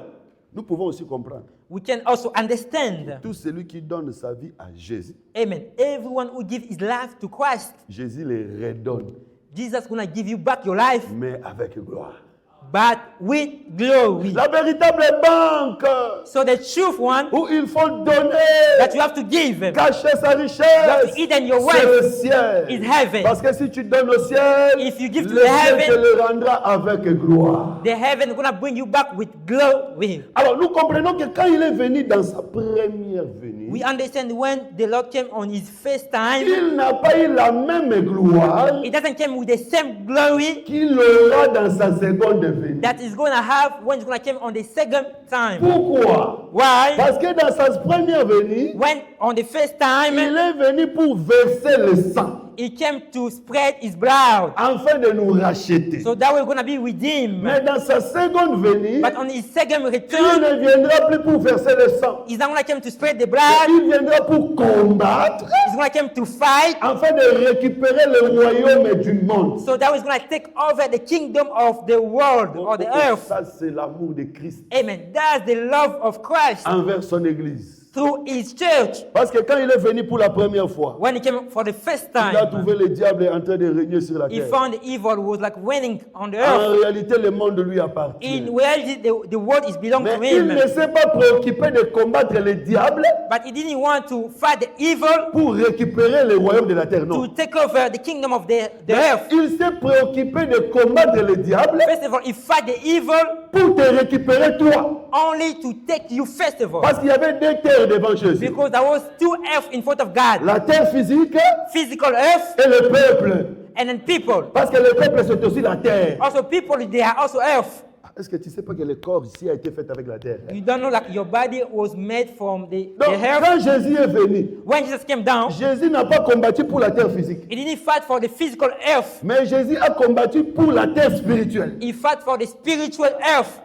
Nous pouvons aussi comprendre. We can also understand, Tout celui qui donne sa vie à Jésus, amen, everyone who gives his life to Christ, Jésus les redonne, Jesus gonna give you back your life, mais avec gloire. but with glory. La véritable banque So the truth one où il faut donner, that you have to give cacher sa have richesse, to eat in your c'est wealth le ciel. is heaven. Parce que si tu donnes au ciel, If you give to le the ciel heaven, te le rendra avec gloire. The heaven is gonna bring you back with glory. Alors nous comprenons que quand il est venu dans sa première venue, We understand when the Lord came on his first time, il n'a pas eu la même gloire it doesn't come with the same glory qu'il aura dans sa seconde venue. that is gonna have when it's gonna come on the second time. Pourquoi? Why? Parce que dans sa première venue, When on the first time il est venu pour verser le sang, he came to spread his blood, afin de nous racheter. so that we're gonna be redeemed. Mais dans sa seconde venue, But on his second il return, ne viendra plus pour verser le sang. he's not gonna come to spread the blood. Il viendra pour combattre, He's gonna come to fight, afin de récupérer le royaume du monde. so that he's gonna take over the kingdom of the world or the earth. Ça, c'est l'amour de Christ Amen. That's the love of Christ envers son Église. through his church. Parce que quand il est venu pour la première fois, When he came for the first il a time, trouvé le diable en train de régner sur la he terre. found the evil was like winning on the En earth. réalité, le monde lui appartient. In reality, the world is belong Mais to il him. ne s'est pas préoccupé de combattre le diable But he didn't want to fight the evil pour récupérer le royaume de la terre. to Non. take over the kingdom of the Mais earth. il s'est préoccupé de combattre le diable First of all, he fight the evil pour te récupérer toi. only to take you first of all. Parce qu'il y avait deux terres devant Jésus. Because there was 2 earths in front of God. La terre physique Physical earth et le peuple. and then people. Parce que le peuple, c'est aussi la terre. Also people, they are also earth. Est-ce que tu ne sais pas que le corps ici a été fait avec la terre? You don't know like your body was made from the Donc, earth. quand Jésus est venu, When Jesus came down, Jésus n'a pas combattu pour la terre physique. he didn't fight for the physical earth. Mais Jésus a combattu pour la terre spirituelle. He fought for the spiritual earth.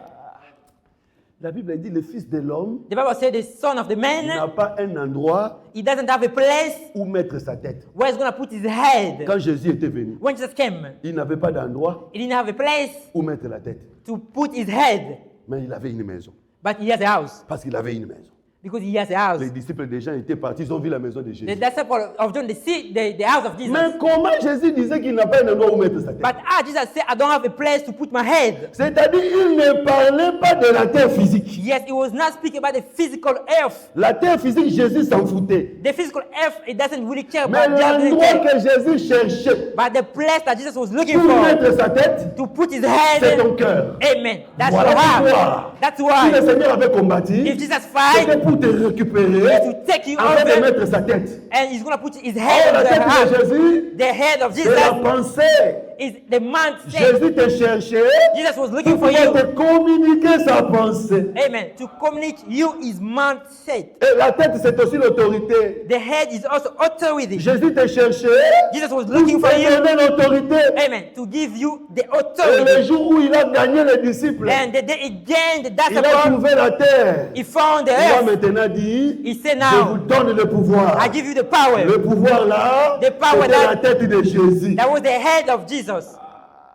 La Bible dit le Fils de l'homme The Bible said the son of the n'a man, pas un endroit he doesn't have a place où mettre sa tête. where he's going to put his head. Quand Jésus était venu, When Jesus came, il n'avait pas d'endroit he didn't have a place où mettre la tête. to put his head, Mais il avait une maison. but he has a house. Parce qu'il avait une maison. Because he has a house. Les disciples des gens étaient partis, ils ont vu la maison de Jésus. The disciple of John, they see the house of Jesus. Mais comment Jésus disait qu'il n'a pas un endroit où mettre sa tête? But Jesus said, I don't have a place to put my head. C'est-à-dire, il ne parlait pas de la terre physique. Yes, he was not speaking about the physical earth. La terre physique, Jésus s'en foutait. The physical earth, it doesn't really care Mais about that. l'endroit que Jésus cherchait But the place that Jesus was looking pour for mettre sa tête, to put his c'est head, ton cœur. amen. That's Voilà your pourquoi. heart. That's Si le why Seigneur avait combattu, if Jesus c'était fight, pour te récupérer to take you afin de over, mettre sa tête. and he's going to put his Or head la on the tête de heart. Jésus, The head of c'est la Jesus pensée is the man said. Jésus te cherchait Jesus was pour looking for pouvoir you. te communiquer sa pensée. Amen. To communicate you is man said. Et la tête, c'est aussi l'autorité. The head is also authority. Jésus te cherchait Jesus was pour looking for te you. donner l'autorité. Amen. To give you the Et le authority. jour où il a gagné les disciples, And the day he gained the il a disciple, trouvé la terre. he found the Il a earth. maintenant dit, He said je vous now, donne le pouvoir. I give you the power. Le pouvoir là, The power c'était that- la tête de Jésus. That was the head of Jesus.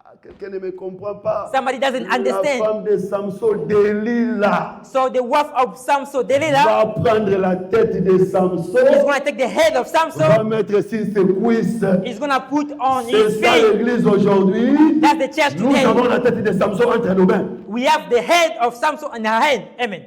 Ah, quelqu'un ne me comprend pas. Somebody doesn't La understand. femme de Samson, Delilah, So the wife of Samson, Delilah, va prendre la tête de is Samson, going to take the head of va Samson. mettre sur ses cuisses. He's going to put on C'est his ça feet. l'église aujourd'hui. That's the church Nous avons today. la tête de Samson entre nos mains. We have the head of Samson in our hand. Amen.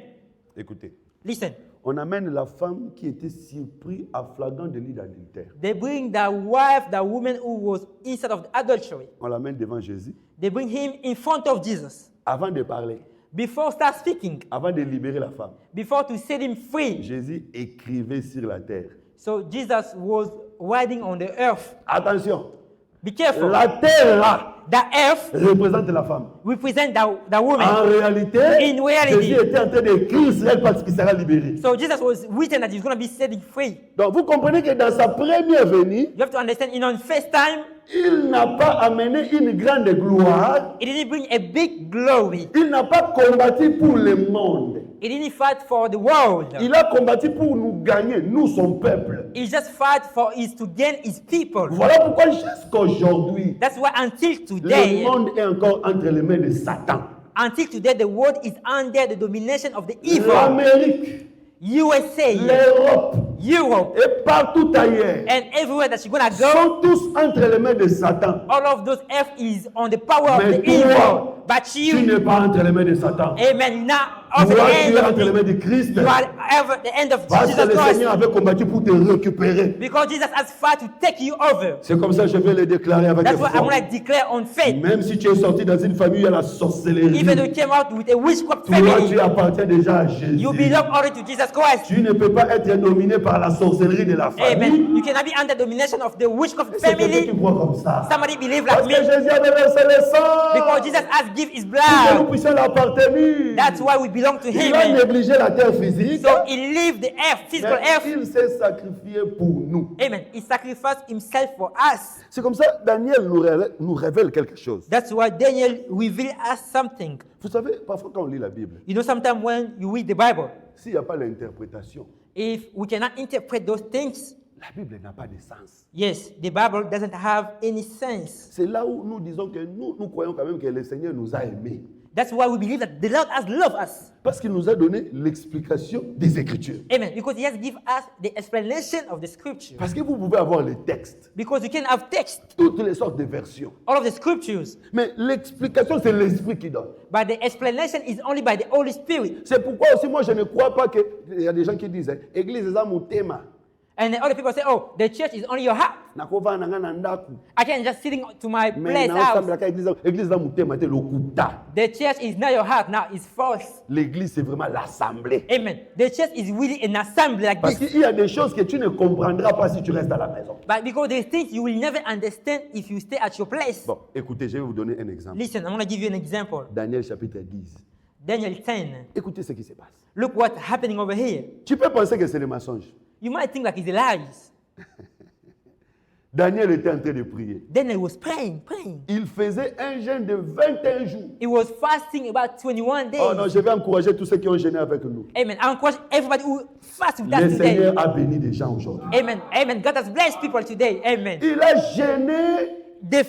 Écoutez, Listen. on amène la femme qui était surprise à flagrant délit d'adultère. They bring the wife, the woman who was inside of the adultery. On l'amène devant Jésus. They bring him in front of Jesus. Avant de parler, Before start speaking, avant de libérer la femme, before to set him free. Jésus écrivait sur la terre. So Jesus was riding on the earth. Attention, Be careful. la terre là The earth représente la femme. represents the woman. En réalité, In reality. Jésus était en train d'écrire sur elle parce qu'il sera libéré. So Jesus was written that he's going to be setting free. Donc vous comprenez que dans sa première venue, You have to understand, in on first time, il n'a pas amené une grande gloire. it didn't bring a big glory. Il n'a pas combattu pour le monde. It didn't fight for the world. Il a combattu pour nous gagner, nous son peuple. He just fight for is to gain his people. Voilà pourquoi jusqu'aujourd'hui, That's why until le today, monde est encore entre les mains de Satan. the world is under the domination of the evil. L'Amérique, USA, l'Europe Europe, et partout ailleurs and everywhere that you're gonna go, sont tous entre les mains de Satan. all of those earth is on the power of Mais the toi, evil. But Tu you, n'es pas entre les mains de Satan. amen, you're not also Toi, the tu end es of entre les mains the, de Christ. you are ever the end of Parce que Jesus le Christ. Seigneur avait combattu pour te récupérer. Because Jesus has fought to take you over. C'est comme ça que je vais le déclarer avec That's why I'm foi. going to declare on faith. Même si tu es sorti dans une famille à la sorcellerie, Even though you came out with a witchcraft toi, family, tu appartiens déjà à Jésus. you belong already to Jesus Christ. Tu ne peux pas être dominé par la sorcellerie de la famille. Amen. You cannot be under domination of the witchcraft C'est quelqu'un qui family. croit comme ça. Somebody believe Parce like que me. Jésus avait versé le sang. Because Jesus has give his Pour que nous blood. puissions l'appartenir. That's why we belong to Il him. a négligé la terre physique. So he lived the earth, physical Mais earth. il s'est sacrifié pour nous. Amen. He sacrificed himself for us. C'est comme ça, Daniel nous révèle quelque chose. That's why Daniel revealed us something. Vous savez, parfois quand on lit la Bible, You know, sometimes when you read the Bible, s'il n'y a pas l'interprétation, if we cannot interpret those things, la Bible n'a pas de sens. yes, the Bible doesn't have any sense. C'est là où nous disons que nous croyons quand même que le Seigneur nous a aimés. That's why we believe that the Lord has loved us. Parce qu'il nous a donné l'explication des Écritures. Amen. Because he has given us the explanation of the scripture. Parce que vous pouvez avoir les textes, Because you can have text, toutes les sortes de versions. all of the scriptures, Mais l'explication, c'est l'Esprit qui donne. but the explanation is only by the Holy Spirit. C'est pourquoi aussi moi je ne crois pas qu'il y a des gens qui disent hein, Église est mon thème. And the other people say, oh, the church is only your heart. Nakovana nga na ndaku. I can just sitting to my Mais place na house. osambela ka église za mutema te lokuta. The church is not your heart now, it's false. L'église c'est vraiment l'assemblée. Amen. The church is really an assembly like Parce this. qu'il y a des choses que tu ne comprendras pas si tu restes à la maison. But because there's things you will never understand if you stay at your place. Bon, écoutez, je vais vous donner un exemple. Listen, I'm going to give you an example. Daniel chapitre 10. Daniel 10. Écoutez ce qui se passe. Look what's happening over here. Tu peux penser que c'est des mensonges. You might think like it's lies. Daniel était en train de prier. Daniel was praying. Il faisait un jeûne de 21 jours. He was fasting about 21 days. Oh non, je vais encourager tous ceux qui ont jeûné avec nous. Amen. I encourage everybody who fast with Le us today. Seigneur a béni des gens aujourd'hui. Amen. Amen. God has blessed people today. Amen. Il a jeûné.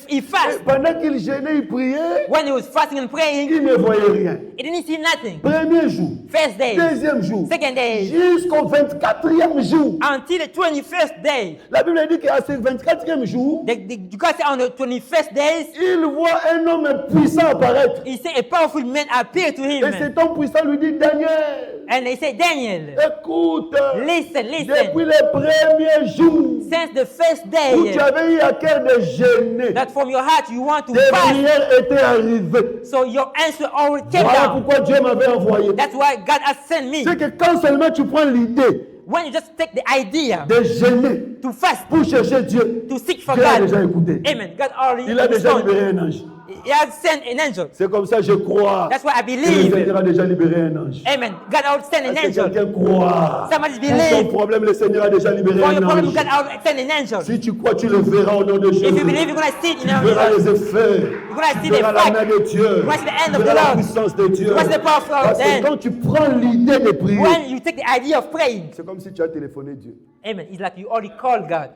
He Et fasted. pendant qu'il jeûnait, il priait. When he was fasting and praying, Il ne voyait rien. he didn't see nothing. Premier jour. First day, Deuxième jour. second day, Jusqu'au 24e jour. until the 21st day. La Bible dit qu'à ce 24e jour, God said on the 21st days, il voit un homme puissant apparaître. he said a powerful man appeared to him. Et cet homme puissant lui dit, Daniel, And he said, Daniel, écoute, listen. depuis le premier jour Since the first où tu day avais eu à cœur de jeûner, that from your heart you want to tes fast, prières étaient arrivées. so your answer already came Voilà down. pourquoi Dieu m'avait envoyé. That's why God has sent me. C'est que quand seulement tu prends l'idée When you just take the idea de jeûner, to fast, pour chercher Dieu. to seek for Dieu a God. déjà écouté. Amen. God already Il a déjà responded. libéré un ange. He has sent an angel. C'est comme ça, je crois. That's why I Que le believe. Seigneur a déjà libéré un ange. Amen. God already sent an Est-ce que angel. quelqu'un croit? Somebody Pour ton believe. problème, le Seigneur a déjà libéré For un your problem, ange. God already sent an angel. Si tu crois, tu le verras au nom de Jésus. If you believe, you're going to see it in Tu our verras lives. les effets. You're going to Tu see the verras la main fact. de Dieu. You're going to see the hand Tu of the verras la Lord. puissance de Dieu. You're going to see the power of Parce que God. quand tu prends l'idée de prier, When you take the idea of praying, c'est comme si tu as téléphoné Dieu. amen, it's like you already called God.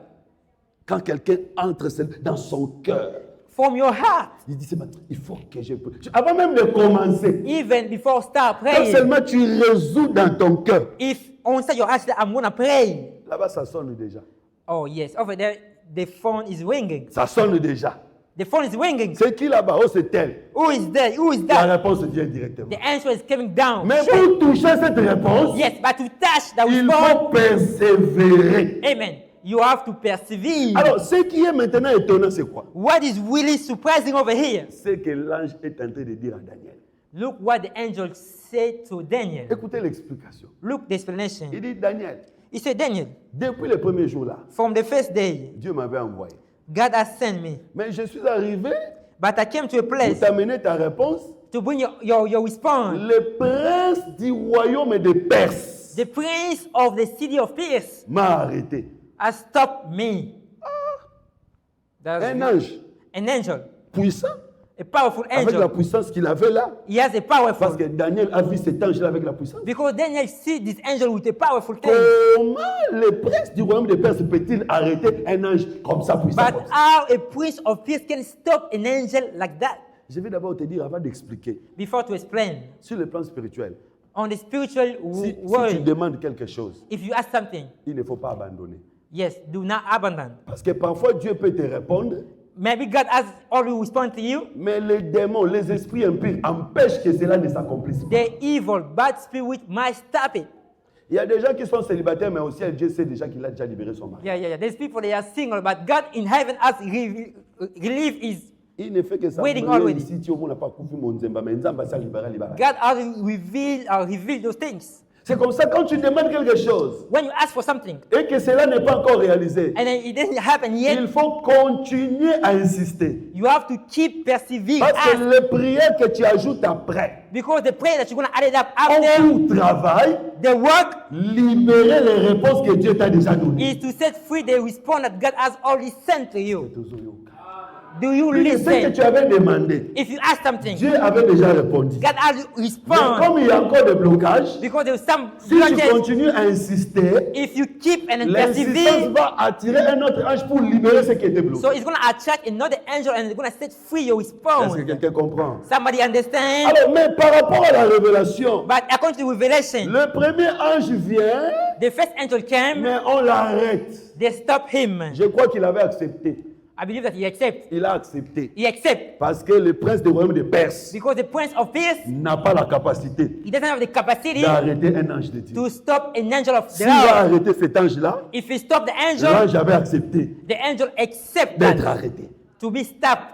Quand quelqu'un entre dans son cœur, From your heart, il dit, il faut que je prie. Avant même de commencer, even before start quand praying, seulement tu résous dans ton cœur, if inside your heart, I'm going to pray. là-bas ça sonne déjà. Oh, yes. Over there, the phone is ringing. Ça sonne déjà. The phone is ringing. C'est qui là-bas? Oh, c'est elle. Who is there? Who is La that? réponse vient directement. The answer is coming down. Mais Straight. pour toucher cette réponse, Yes, but to touch that il phone, faut persévérer. amen, you have to persevere. Alors, ce qui est maintenant étonnant, c'est quoi? What is really surprising over here? C'est que l'ange est en train de dire à Daniel. Look what the angel said to Daniel. Écoutez l'explication. Look the explanation. Il dit, Daniel, He said, Daniel, depuis le premier jour là, from the first day, Dieu m'avait envoyé. God has sent me. Mais je suis arrivé But I came to a pour place t'amener ta réponse. to bring your response. Le prince du royaume de Perse The prince of the city of Peace m'a arrêté. has stopped me. That's Un ange an angel, puissant, a powerful avec la angel. puissance qu'il avait là. He has a Parce powerful. que Daniel a vu cet ange-là avec la puissance. Because Daniel see this angel with a powerful thing. Comment le prince du royaume de Perse peut-il arrêter un ange comme ça puissant? But comme ça? how a prince of peace can stop an angel like that? Je vais d'abord te dire, avant d'expliquer, Before to explain, sur le plan spirituel, on the spiritual si tu world, demandes quelque chose, if you ask something, il ne faut pas abandonner. yes, do not abandon. Parce que parfois Dieu peut te répondre, Maybe God has already responded to you. mais les démons, les esprits impurs empêchent que cela ne s'accomplisse pas. The evil, bad spirit might stop it. Il y a des gens qui sont célibataires, mais aussi Dieu sait déjà qu'il a déjà libéré son mari. Yeah. There's people they are single, but God in heaven has relieved his. Il ne fait que ça. Waiting brûler already. ici, tu n'a pas couvert mon nzemba, mais nzamba ça libéra, libéra. God has revealed those things. C'est comme ça, quand tu demandes quelque chose When you ask for something et que cela n'est pas encore réalisé, and then it didn't happen yet, il faut continuer à insister. you have to keep persevering. Parce que Ask, les prières que tu ajoutes après, because the prayer that you're going to add it up en after tout travail, the work libérer les réponses que Dieu t'a déjà données. is to set free the response that God has already sent to you. Do you Et ce que listen? tu avais demandé, If you ask something, Dieu avait déjà répondu. God has Mais responded. comme il y a encore des blocages, Because there's some si tu blockage. continues à insister, If you keep and l'insistance persevere, va attirer un autre ange pour libérer ce qui était bloqué. so it's going to attract another angel and it's going to set free your Est-ce response. que quelqu'un comprend? Somebody understand? Alors, mais par rapport à la révélation, But according to Revelation, le premier ange vient, the first angel came, mais on l'arrête. they stopped him. Je crois qu'il avait accepté. I believe that he accepts. Il a accepté. He accepts. Parce que le prince du royaume de Perse Because the Prince of Peace, n'a pas la capacité he doesn't have the capacity d'arrêter un ange de Dieu. to stop an angel of the S'il va Lord. arrêter cet ange-là, If he stopped the angel, l'ange avait accepté the angel accepts d'être that arrêté. to be stopped.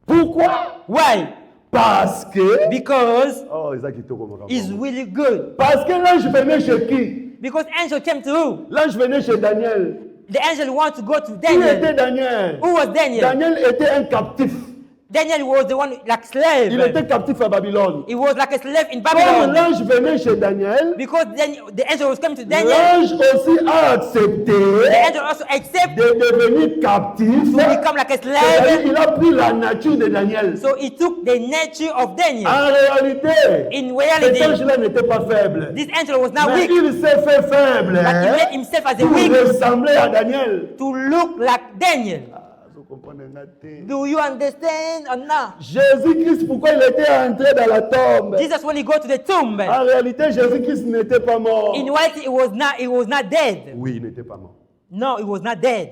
Pourquoi? Why? Parce que... Because Oh, Isaac, il te comprend. it's really good. Parce que l'ange venait chez qui? Because angel came to who? L'ange venait chez Daniel. The angel wanted to go to Qui était Daniel. Daniel? Who was Daniel? Daniel était un captif. Daniel was the one like Il slave. était captif à Babylone. He was like a slave in Quand Babylon. l'ange venait chez Daniel, Because then the angel was coming to Daniel. l'ange aussi a accepté The angel also accepted de devenir captif. to become like a C'est-à-dire, slave. il a pris la nature de Daniel. So he took the nature of Daniel. En réalité, In cet reality, ange-là n'était pas faible. this angel was not Mais weak, il s'est fait faible but he hein, made himself as a pour weak ressembler à Daniel. to look like Daniel. Ah, vous comprenez, Naté. Do you understand or not? Jésus-Christ, pourquoi il était entré dans la tombe? Jesus, when he go to the tomb, En réalité, Jésus-Christ n'était pas mort. in reality, he was not dead. Oui, il n'était pas mort. No, he was not dead.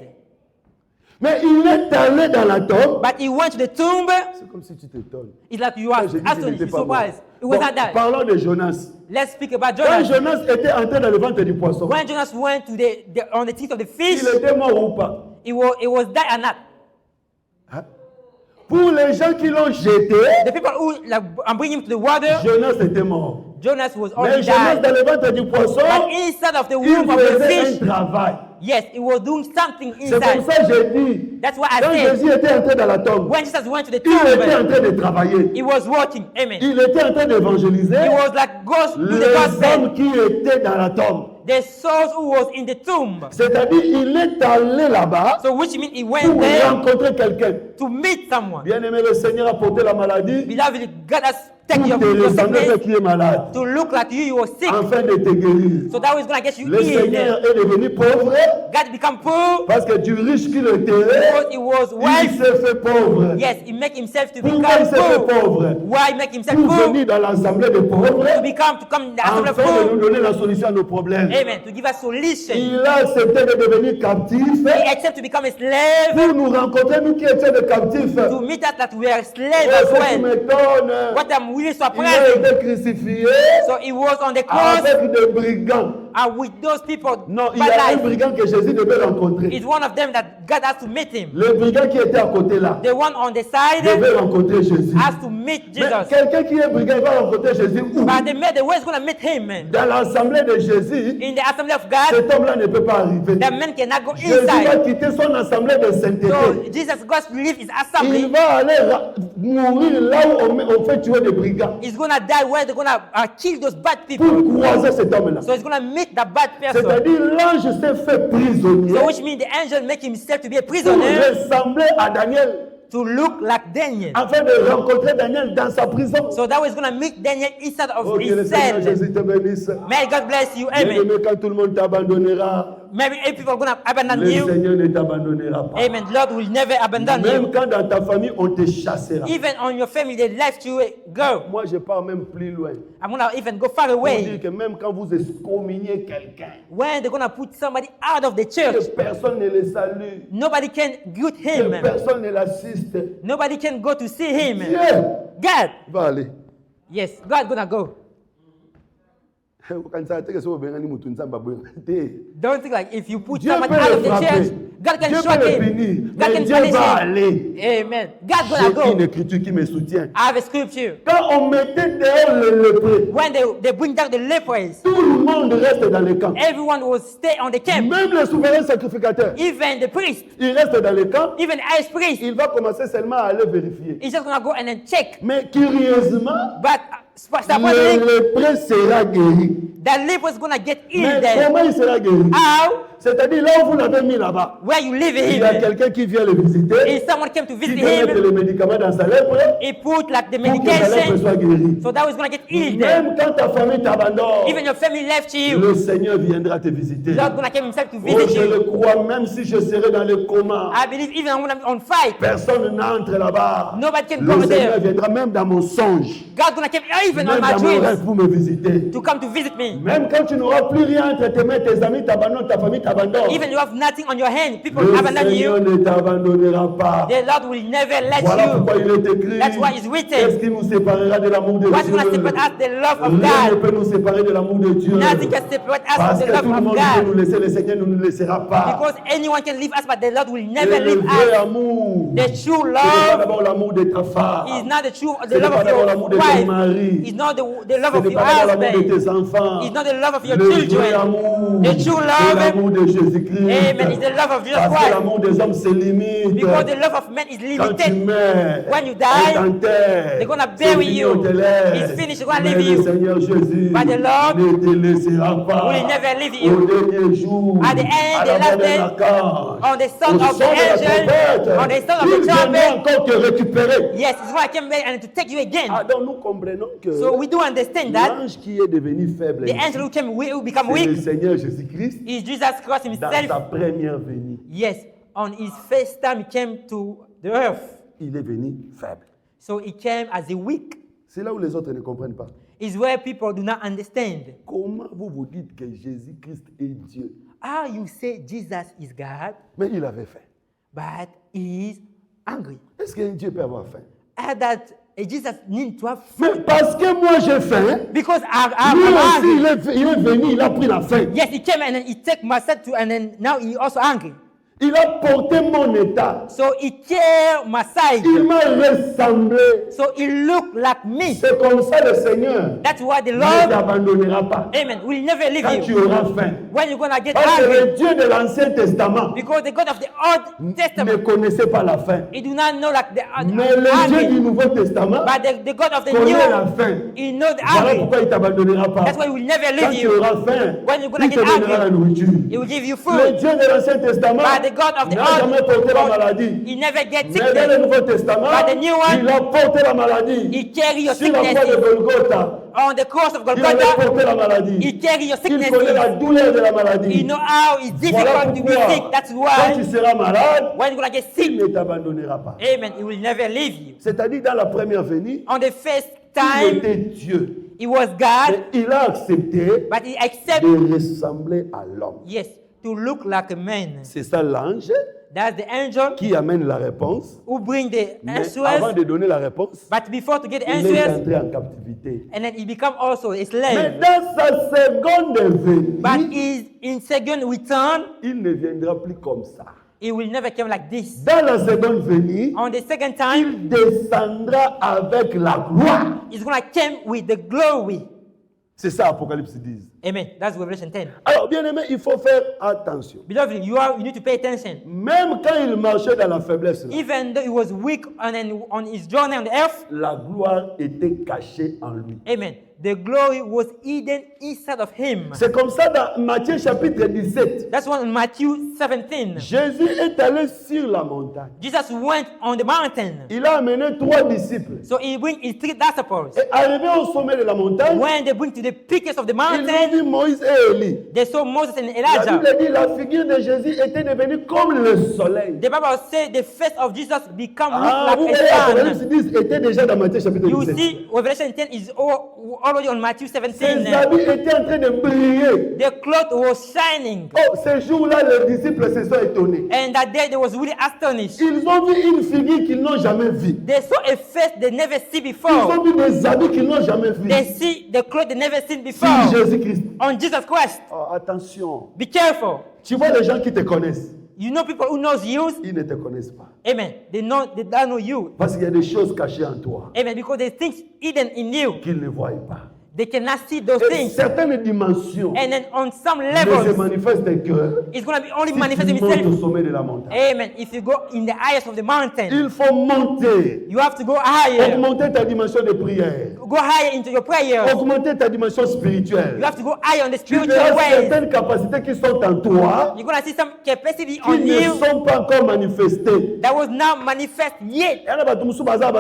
Mais il est allé dans la tombe. But he went to the tomb. C'est comme si tu t'étonnes. It's like you are J'ai dit qu'il astonished, n'était you're pas mort. surprised. It was Bon, not that. parlons de Jonas. Let's speak about Quand Jonas. Jonas était entré dans le ventre du poisson, When Jonas went to on the teeth of the fish, il était mort ou pas? it was dead or not. Hein? Pour les gens qui l'ont jeté, The people who like bringing him to the water, Jonas était mort. Jonas was Mais already Jonas died. dans le ventre du poisson, But inside of the il womb of the faisait fish, un travail. Yes, he was doing something C'est pour inside. ça que j'ai dit, That's why I quand said, Jésus était entré dans la tombe, when Jesus went to the il était en tomb, train de travailler. he was working. Amen. Il était en train d'évangéliser He was like, go do the les gospel. hommes qui étaient dans la tombe. The souls who was in the tomb. C'est-à-dire, il est allé là-bas So which means he pour went there rencontrer quelqu'un. to meet someone. Bien-aimé, le Seigneur a porté la maladie Beloved, God has pour taken te your ressembler sickness qui est malade, to look like you were sick. afin de te guérir. So that was going to get you Le Seigneur healed. est devenu pauvre God become poor parce que du riche qu'il était, because he was il wealthy. s'est fait pauvre. Yes, he make himself to Pourquoi il become s'est fait poor. pauvre? Why make himself Pour poor? venir dans l'assemblée des pauvres, To come in the assembly of afin de nous poor. donner la solution à nos problèmes. Amen. To give us solution. Il a accepté de devenir captif He accepted to become a slave. pour nous rencontrer, nous qui étions des captifs. To meet us that we are slaves Et as ce qui well. m'étonne, What I'm really il a surprised. été crucifié So he was on the cross avec des brigands. and with those people. Non, il y bad a un life. brigand que Jésus devait rencontrer. It's one of them that God has to meet him. Le brigand qui était à côté là The one on the side devait rencontrer Jésus. has to meet Mais Jesus. quelqu'un qui est brigand, il va rencontrer Jésus où? But the way is going to meet him. Dans l'assemblée de Jésus, In the assembly of God, cet homme-là ne peut pas arriver. the man cannot go Jésus va inside. quitter son assemblée de sainteté. So Jesus goes to leave his Il assembly. va aller mourir là où on fait tuer des brigands He's going to die where they're going to kill those bad pour people. croiser cet homme-là. So he's going to meet the bad person. C'est-à-dire l'ange s'est fait prisonnier So which means the angel make himself to be a pour prisoner ressembler à Daniel to look like Daniel. afin de rencontrer Daniel dans sa prison. So that was going to meet Daniel inside of Oh, que le his Seigneur cell. Jésus te bénisse. May God bless you. Amen. Bien-aimé, quand tout le monde t'abandonnera, Maybe if people are going to abandon le you. Seigneur ne t'abandonnera pas. Amen. The Lord will never abandon Même you. quand dans ta famille on te chassera. Even on your family, they left you. Go. Moi, je pars même plus loin. I'm going to even go far Pour dire away. que même quand vous excommuniez quelqu'un, When they're going to put somebody out of the que church, personne ne le salue, nobody can greet que him. personne ne l'assiste, Nobody can go to see him. Dieu God. va aller. Yes, God going to go. Don't think like if you put Dieu somebody peut out le of the frapper. church, God can Dieu shock peut le him. punir. God Mais can Dieu punish va him. aller. Amen. God J'ai gonna une go. écriture qui me soutient. I have a scripture. Quand on mettait dehors le lépreux, When they bring down the lepers, tout le monde reste dans le camp. everyone will stay on the camp. Même le souverain sacrificateur, Even the priest, il reste dans le camp. even the high priest, Il va commencer seulement à aller vérifier. he's just gonna go and then check. Mais curieusement, But le supposedly, lépreux sera guéri. the leper is gonna get Mais healed there. comment il sera guéri? How? C'est-à-dire là où vous l'avez mis là-bas, Where you live il y a him. quelqu'un qui vient le visiter, If someone came to qui visit vient mettre him, les médicaments dans sa lèpre he put like the pour que sa lèpre medication, soit guérie. so that was gonna get healed there. Même quand ta famille t'abandonne, Even your family left you, le Seigneur viendra te visiter. Lord gonna come himself to Oh, visit je le you. crois, même si je serai dans le coma, I believe even when I'm on fight, personne n'entre là-bas. nobody can Le come Seigneur there. viendra même dans mon songe, God gonna come even on même my dans mon rêve dreams pour me visiter. to come to visit me. Même quand tu n'auras plus rien entre tes mains, tes amis t'abandonnent, ta famille t'abandonne. Even you have nothing on your hand, people Le abandon Seigneur you. ne t'abandonnera pas. The Lord will never let Voilà you. pourquoi il est écrit. That's why it's written. Qu'est-ce qui nous séparera de l'amour de What's Dieu? gonna separate us the love of Rien ne God? peut nous séparer de l'amour de Dieu. Nothing can separate us Parce from que the tout le love monde of peut nous God. laisser, le Seigneur ne nous laissera pas. Because anyone can leave us, but the Lord will Et never le leave vrai us. amour, The true ce n'est pas love d'abord l'amour de ta is femme. not the true Ce the n'est love pas of d'abord your l'amour de ton wife. mari. It's not the love Ce of n'est your pas d'abord l'amour de husband. tes enfants. It's not the love of your Le vrai children. amour, The true c'est love, l'amour de Jésus-Christ. amen, is the love of Jesus Parce que Christ. l'amour des hommes se limite. Because the love of man is Quand tu limited. meurs, When you die, on t'enterre. they're gonna C'est bury fini, you. on te laisse. It's finished, they're gonna Mais leave le you. Seigneur Jésus But the Lord ne te laissera pas. will never leave you. Au dernier jour, At the end, à the la last voix day, d'un archange, on the sound au of son the de la angel, trompette, on the sound of il the viendra trumpet. encore te récupérer. Yes, it's why I came back and to take you again. Ah, donc nous comprenons que So we do understand that l'ange qui est devenu faible the angel who came will become c'est le weak Seigneur Jésus-Christ is Jesus Christ dans himself. sa première venue. Yes, on his first time he came to the earth. Il est venu faible. So he came as a weak. C'est là où les autres ne comprennent pas. Is where people do not understand. Comment vous vous dites que Jésus-Christ est Dieu? How you say Jesus is God, Mais il avait faim. but he is angry. Est-ce qu'un Dieu peut avoir faim? And that Jesus needs to have Mais food. parce que moi j'ai faim, Because lui I'm aussi angry. il est venu, il a pris la faim. Yes, he came and then he took my son to, and then now he also angry. Il a porté mon état. So he carried my side. Il m'a ressemblé. So he looked like me. C'est comme ça le Seigneur That's why the ne Lord, t'abandonnera pas. amen, will never leave Quand tu you auras faim. when you're gonna get Parce que hungry. le Dieu de l'Ancien Testament Because the God of the Old ne Testament, connaissait pas la faim. he do not know like the Mais le Dieu du hungry, Nouveau Testament but the God of the connaît la New, faim. he knows the Voilà hungry. pourquoi il ne t'abandonnera pas. That's why he will never Quand leave tu you. auras faim, When you're gonna il te get donnera la hungry, nourriture. he will give you Le food. Dieu de l'Ancien Testament But the God of the n'a jamais porté la Old, maladie. he never gets Mais dans le sickness. Nouveau Testament, But the new one, il a porté la maladie. He carry your Sur la croix de sicknesses. Golgotha, On the cross of il avait Golgotha, porté la maladie. he carry your Il connaît sicknesses. la douleur de la You maladie. know how it's Voilà difficult to be pourquoi, sick. That's quand tu why seras malade, when you're gonna get il sick, ne t'abandonnera pas. amen, he will never leave you. C'est-à-dire, dans la première venue, On the first il time, était Dieu. he was God, Mais il a accepté but he accepted, de ressembler à l'homme. yes, to look like a man. C'est ça l'ange That's the angel qui amène la réponse. who bring the Mais avant answers, de donner la réponse, but before to get the il est answers, entré en captivité. and then he become also a Mais slave. dans sa seconde venue, But is in second return, il ne viendra plus comme ça. he will never come like this. Dans la seconde venue, On the second time, il descendra avec la gloire. he's gonna come with the glory. C'est ça Apocalypse 10. Amen. That's Revelation 10. Alors, bien aimé, il faut faire attention. Beloved, you need to pay attention. Même quand il marchait dans la faiblesse, là, Even though he was weak on his journey on the earth, la gloire était cachée en lui. amen, the glory was hidden inside of him. C'est comme ça dans Matthieu chapitre 17. That's one in Matthew 17. Jésus est allé sur la montagne. Jesus went on the mountain. Il a amené 3 disciples. So he bring his 3 disciples. Et arrivé au sommet de la montagne, When they bring to the peaks of the ils ont mountain, vu Moïse et Élie. they saw Moses and La Elijah. Bible dit la figure de Jésus était devenue comme le soleil. The Bible says the face of Jesus become Ah, vous look voyez, like a Apocalypse sun. 10 était déjà dans Matthieu chapitre You 17. see, Revelation 10 is already on Matthew Ses 17. habits étaient en train de briller. The cloth was shining. Oh, ce jour-là, les disciples se sont étonnés. And that day they was really astonished. Ils ont vu une figure qu'ils n'ont jamais vue. They saw a face they never see Ils before. ont vu des habits qu'ils n'ont jamais vus. They see the cloth they never seen Sur before. Jésus-Christ. On Jesus Christ. Oh, attention. Be careful. Tu vois les gens qui te connaissent, You know people who knows you. ils ne te connaissent pas. Amen. They don't know you. Parce qu'il y a des choses cachées en toi Amen. Because there's things hidden in you. qu'ils ne voient pas. They cannot see those Et things. certaines dimensions And then on some ne se levels, manifestent que it's going to be only si manifest tu montes au himself. sommet de la montagne. Amen. If you go in the highest of the mountain, Il faut monter. you have to go higher. Augmenter ta dimension de prière. Go higher into your prayer. Augmenter ta dimension spirituelle. You have to go higher on the Tu spiritual verras ways. certaines capacités qui sont en toi You're going to see some capacity qui on ne you sont pas encore manifestées. that was not manifest yet. Il y a bato mosusu baza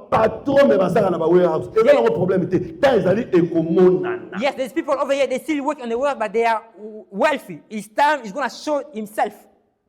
patron mais basaka na ba warehouse. Et là le problème était tant ezali ekomonana. Yes, there's people over here, they still work on the world, but they are wealthy. His time is going to show himself.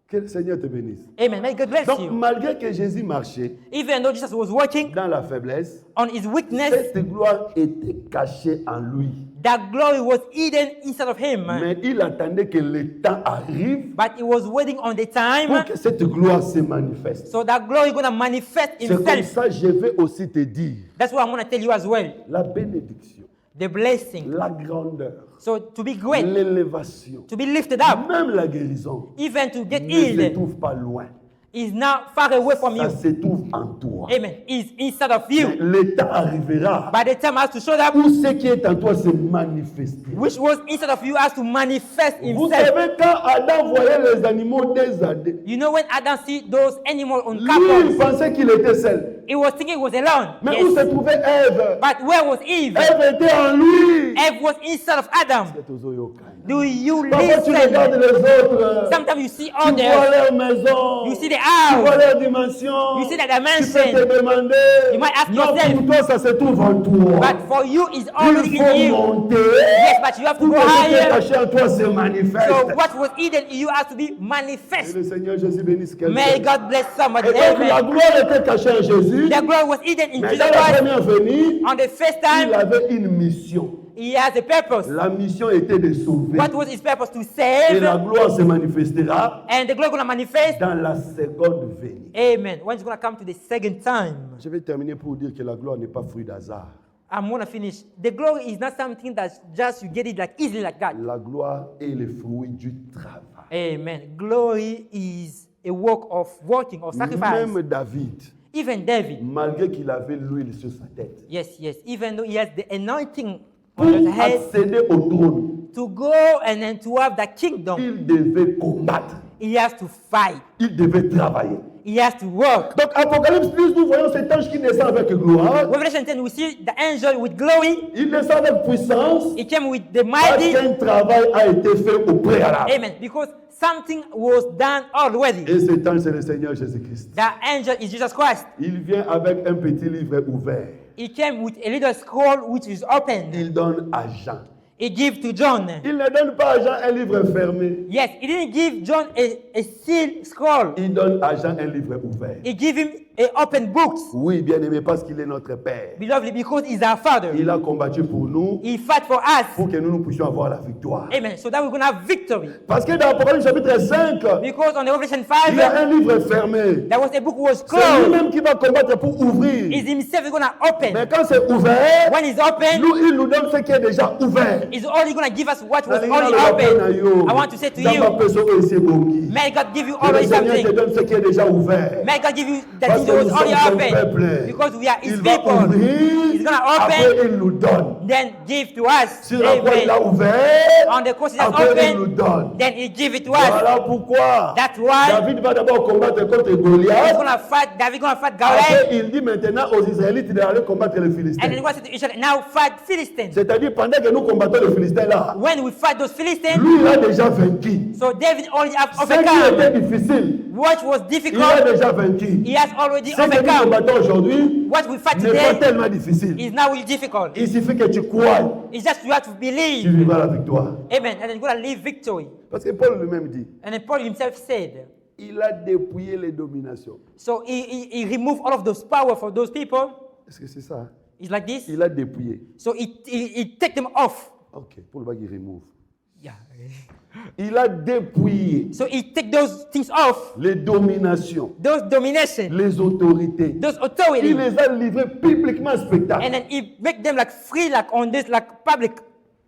Que le Seigneur te bénisse. Amen. May God bless Donc you. malgré que Jésus marchait Even though Jesus was working dans la faiblesse, on his weakness, cette gloire était cachée en lui. that glory was hidden inside of him. Mais il attendait que le temps arrive But he was waiting on the pour time que cette gloire se manifeste. so that glory is going to manifest C'est comme himself. ça je vais aussi te dire That's what I'm going to tell you as well. la bénédiction, The blessing. la grandeur, So to be great, l'élévation, to be lifted up, même la guérison even to get ne se healed, trouve pas loin. is not far away from Ça you. se trouve en toi. Amen. Is inside of Mais you. le temps arrivera By the time has to show up, où ce qui est en toi se manifestera. which was inside of you has to manifest Vous himself. savez, quand Adam voyait les animaux des années, You know when Adam see those animals on lui, il couples, pensait qu'il était seul. he was thinking he was alone. Mais où se Yes. trouvait Ève? But where was Eve? Ève était en lui. Eve was inside of Adam. Do you Parfois, tu regardes listen? les autres. Sometimes you see Tu vois others. leur maison. You see the Tu vois house. leur dimension. You see the Tu dimension. peux te demander. You might ask Non, yourself. pour toi, ça se trouve en toi. But for you, it's Il already in faut you. monter. Yes, but you have to Tout go ce qui est higher. caché en toi se manifeste. So what was hidden in you has to be Et manifest. le Seigneur Jésus bénisse quelqu'un. May God bless somebody. Et donc, la Amen. gloire était cachée en Jésus. The glory was hidden in Mais Jesus dans la Christ. première venue, On the first il time, avait une mission. he has a purpose. La mission était de sauver. What was his purpose? To Et save. la gloire se manifestera And the glory going to manifest. dans la seconde venue. Amen. When it's going to come to the second time. Je vais terminer pour dire que la gloire n'est pas fruit d'hasard. I'm going to finish. The glory is not something that just you get it like easily like that. La gloire est le fruit du travail. Amen. Glory is a work of working, of sacrifice. Même David, Even David. malgré qu'il avait l'huile sur sa tête, Yes, yes. Even though he has the anointing pour on his head accéder au trône, to go and then to have the kingdom, il devait combattre, he has to fight. il devait travailler. He has to work. Donc, Apocalypse 10, nous voyons cet ange qui descend avec gloire. Revelation 10, we see the angel with glory. Il descend avec puissance. He came with the Parce mighty. qu'un travail a été fait au préalable. Amen. Because something was done already. Et cet ange, c'est le Seigneur Jésus-Christ. The angel is Jesus Christ. Il vient avec un petit livre ouvert. He came with a little scroll which is open. Il donne à Jean. He gave to John. Il ne donne pas à Jean un livre fermé. Yes, he didn't give John a sealed scroll. Il donne à Jean un livre ouvert. He gave him a open books. Oui, bien-aimé, parce qu'il est notre Père. Beloved, because he's our father. Il a combattu pour nous, He fought for us. pour que nous puissions avoir la victoire. Amen. So that we're going to have victory. Parce que dans Apocalypse chapitre 5, Because on the Revelation il y a 5, un livre fermé. there was a book was C'est closed. lui-même qui va combattre pour ouvrir. Is himself going to open. Mais quand c'est ouvert, When it's open, il nous donne ce qui est déjà ouvert. he's only going to give us what was I already open. I want to say to you, may God give you Que le already Seigneur te something. donne ce qui est déjà ouvert. May God give you the Parce thing que that nous was already sommes son open. peuple. Because we are his Il va people. ouvrir, He's going to après open, il nous donne. then give to us. Sur la croix, il a Amen. ouvert, On the cross, he has après il nous opened, donne. then he give it to us. Voilà pourquoi That's why David va d'abord combattre contre he's Goliath. going to fight, David going to fight Après, Goliath. il dit maintenant aux Israélites d'aller combattre les And then Philistins. he wants to Israel, now fight Philistines. C'est-à-dire, pendant que nous combattons les Philistins là, When we fight those Philistines, lui, il a déjà vaincu. so David already have Ce qui était overcome. difficile, What was il a difficult, déjà vaincu. he has already Ce que nous overcome. combattons aujourd'hui What we fight n'est pas today tellement difficile. is now really difficult. Il suffit que tu crois, It's just you have to tu believe. vivras la victoire. Amen. And then you're going to live victory. Parce que Paul lui-même dit, And then Paul himself said, il a dépouillé les dominations. so he removed all of those power for those people. Est-ce que c'est ça? It's like this. Il a dépouillé. So he take them off. Ok, Paul va dire remove. Yeah. Il a dépouillé So he take those things off, les dominations, those domination, les autorités. those Il authority, les a livrés publiquement en spectacle. and then he make them like free, like on this, like public.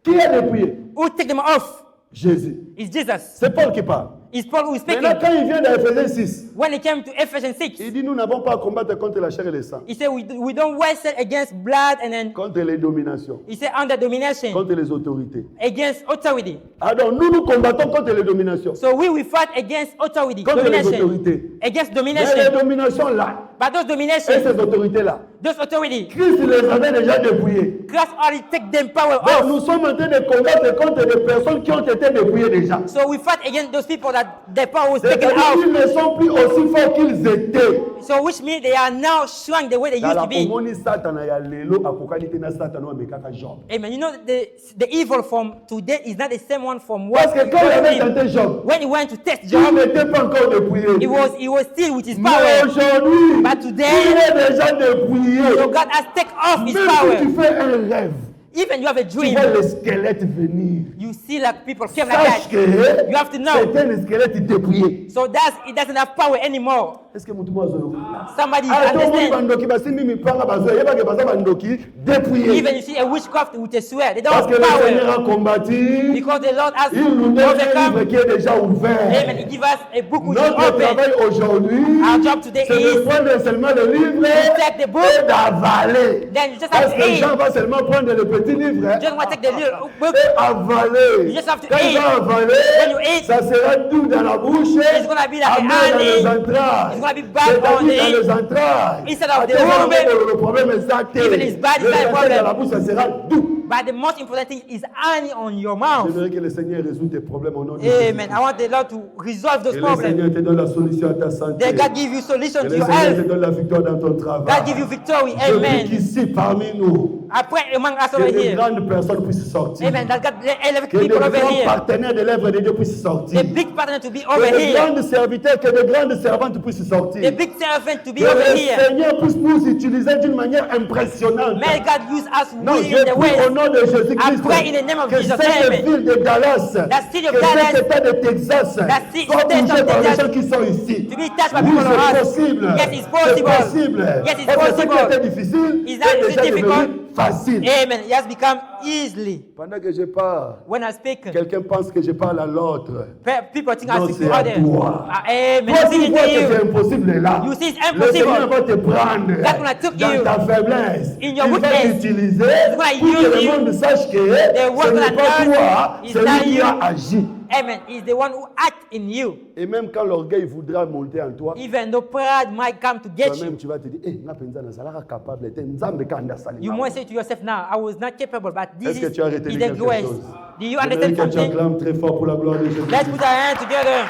Qui a dépouillé? Who take them off? Jésus. It's Jesus. C'est Paul qui parle. It's Paul who is speaking. Maintenant, quand il vient dans Ephésiens 6, When he came to Ephesians 6, il dit nous n'avons pas à combattre contre la chair et le sang, he said we don't wrestle against blood, and then contre les dominations, he said under domination, contre les autorités. against authority. Alors nous combattons contre les dominations. So we will fight against authority, Contre les domination, autorités. against Mais les domination. dominations là, But those et domination, ces autorités-là, those authority, Christ les avait déjà dépouillées. Christ already take them power Donc off. nous sommes en train de combattre contre des personnes qui ont été dépouillées déjà. So we fight against those people that their power was taken C'est-à-dire qu'ils out. ne sont plus aussi forts qu'ils étaient. So which means they are now shrunk the way they used Dans to be. omoni Satana ya lelo akokani te na Satana wa mekaka Job. Amen. You know the evil from today is not the same one from Parce what que quand il avait him. tenté Job, When he went to test il Job, n'était pas encore dépouillé. he was still with his Mais power. aujourd'hui, But today, il est déjà dépouillé. So God has taken off his Même power. si tu fais un rêve, Even you have a tu dream, vois le squelette venir. you see like people came like Sache that. que You have to know. c'est un squelette dépouillé. So it doesn't have power anymore. Est-ce que mutu mwazo? Somebody Ah, to moni understand. bandoki basimbi mipanga bazo yeba ke baza bandoki dépouillé. Even you see a witchcraft with a swear, they don't Parce have que le Seigneur power a combattu. because the Lord has Il nous donne un livre overcome. qui est déjà ouvert. Amen. He gives us a book which is Notre open. travail aujourd'hui, Our job today c'est de is prendre seulement le livre take the book. et d'avaler. Then you just Parce have to que eat. Jean va seulement prendre le petit livre You just want to take the little book. et avaler. You just have to Quand il eat. va avaler, When you eat, ça sera doux dans la bouche, it's gonna be like amer dans honey. les entrailles. It's gonna be bad on C'est-à-dire the- dans les entrailles. Instead of the Attends, womb. le problème est ça. Even it's bad, it's not a Le problem. dans la bouche, ça sera doux. But the most important thing is honey on your mouth. J'aimerais que le Seigneur résout tes problèmes au nom de Amen. Jésus. I want the Lord to resolve those Que le problems. Seigneur te donne la solution à ta santé. Then God give you solution Que to le your Seigneur te health. donne la victoire dans ton travail. God give you victory. Je prie Amen. qu'ici, parmi nous, Après, among us que over de here. grandes personnes puissent sortir. Amen. That God let elevate Que de people over grands here. partenaires de l'œuvre de Dieu puissent sortir. The big partner to be Que over de here. grands serviteurs, que de grandes servantes puissent sortir. The big servant to be Que over le here. Seigneur puisse nous utiliser d'une manière impressionnante. May God use us Non, really je in the prie au way. nom de Jésus-Christ I pray in the name of que Jesus. cette Amen. ville de Dallas, That city of que Dallas, cet état de Texas that city- soit state touché of par les Texas, gens qui sont ici. to be touched by Oui, people c'est around us. possible. Yes, it's C'est possible. possible. Yes, it's Parce que ce possible. qui était difficile It's est not déjà difficult. devenu facile. Amen. It has become easily. Pendant que je parle, When I speak, quelqu'un pense que je parle à l'autre. people think I Non, speak c'est to à others. toi. Amen. Toi, I'm tu speaking vois to que c'est you. impossible là. You see, it's Le impossible. Seigneur va te prendre That's when I took dans you. ta faiblesse. In your Il va weakness. t'utiliser He's gonna pour que use le you. monde sache que The ce work n'est that pas does toi, is c'est lui not qui you. a agi. Amen. He's the one who acts in you. Et même quand l'orgueil voudra monter en toi, Even though pride might come to get toi-même you, tu vas te dire, nga penza nazalaka capable te nzambe kanda you salima. might say to yourself now, I was not capable, but this Est-ce que is tu as retenu the quelque grace. chose? Do you J'aimerais understand que tu something? acclames très fort pour la gloire de Jésus. Let's put our hands together.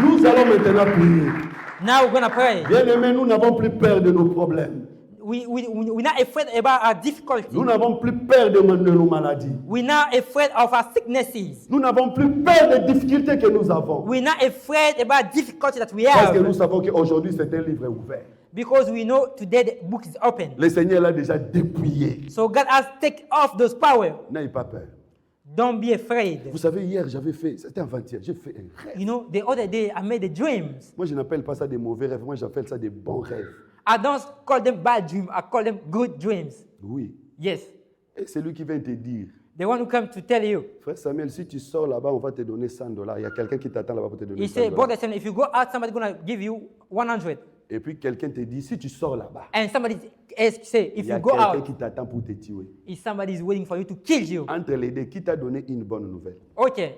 Nous allons maintenant prier. Now we're going to pray. Bien-aimés, nous n'avons plus peur de nos problèmes. We're not afraid about our difficulties. Nous n'avons plus peur de nos maladies. We're not afraid of our sicknesses. Nous n'avons plus peur des difficultés que nous avons. We're not afraid about difficulties that we Parce que nous have. savons qu'aujourd'hui, c'est un livre ouvert. Because we know today the book is open. Le Seigneur l'a déjà dépouillé. So God has taken off those powers. N'ayez pas peur. Don't be afraid. Vous savez, hier, c'était avant-hier, j'ai fait un rêve. You know, the other day I made a dreams. Moi, je n'appelle pas ça des mauvais rêves. Moi, j'appelle ça des bons rêves. I don't call them bad dreams. I call them good dreams. Oui. Yes. Et c'est lui qui vient te dire, The one who come to tell you. frère Samuel, si tu sors là-bas, on va te donner $100. Il y a quelqu'un qui t'attend là-bas pour te donner He said, $100. brother, son, if you go out, somebody's going to give you 100. Et puis quelqu'un te dit, si tu sors là-bas, And somebody else say, il if y a you go quelqu'un out, qui t'attend pour te tuer. if somebody is waiting for you to kill you. Entre les deux, qui t'a donné une bonne nouvelle? Okay,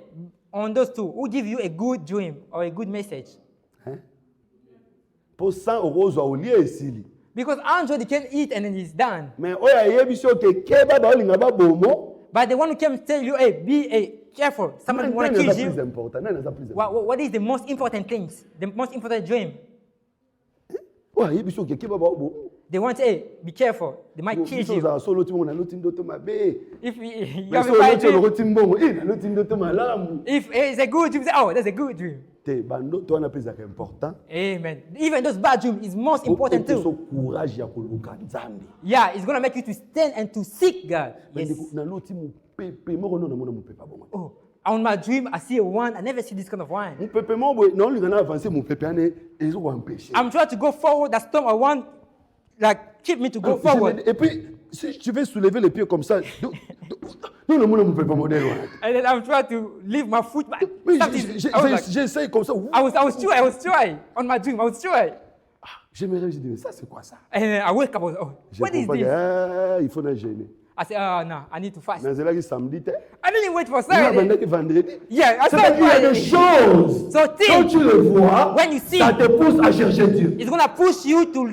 on those two, who give you a good dream or a good message? Hein? Pour 100 euros, au lieu ici. Because 100 you can eat and then it's done. Mais oya yebiso ke keba ba olinga ba bomo. But the one who can tell you, hey, be careful. Somebody want to kill plus you. important. Non, c'est plus important. What is the most important things? The most important dream? Oya yebiso ke keba ba bomo. They want to say, hey, be careful. They might kill Biso you. za solo ti mo na loti ndoto mabe. If you Mais have so a bad loti lo dream, roti mbongo, na loti ndoto malamu. if it's a good dream, say, oh, that's a good dream. Te bando to na pesa important. Amen. Even those bad dreams is most important So too. courage ya koluka nzambe. Yeah, it's going to make you to stand and to seek God. Mais Yes. na loti mu pepe mo no na mo na mu pepe bomo. Oh, on my dream, I see a wine. I never see this kind of wine. Mu pepe mo boy, non linga na avancer mu pepe ane ezo wa empêcher. I'm trying to go forward. That storm I want, like, keep me to go forward. Et puis, si tu veux soulever les pieds comme ça, nous ne pouvons pas modèle. And then I'm trying to leave my foot. But Oui, something- I was like- j'essaye comme ça. I was trying on my dream. I was trying. Je me réveille, je dis, mais ça c'est quoi ça? And then I wake up. I was, oh, Je what is comprends que, this? il faut la gêner. I said, oh no, I need to fast. Mais c'est là que samedi, I didn't wait for il y a Saturday. vendredi. Yeah, I C'est là started qu'il y a des Friday. choses. So Quand think, tu le vois, when you see, ça te pousse à chercher Dieu. it's gonna push you to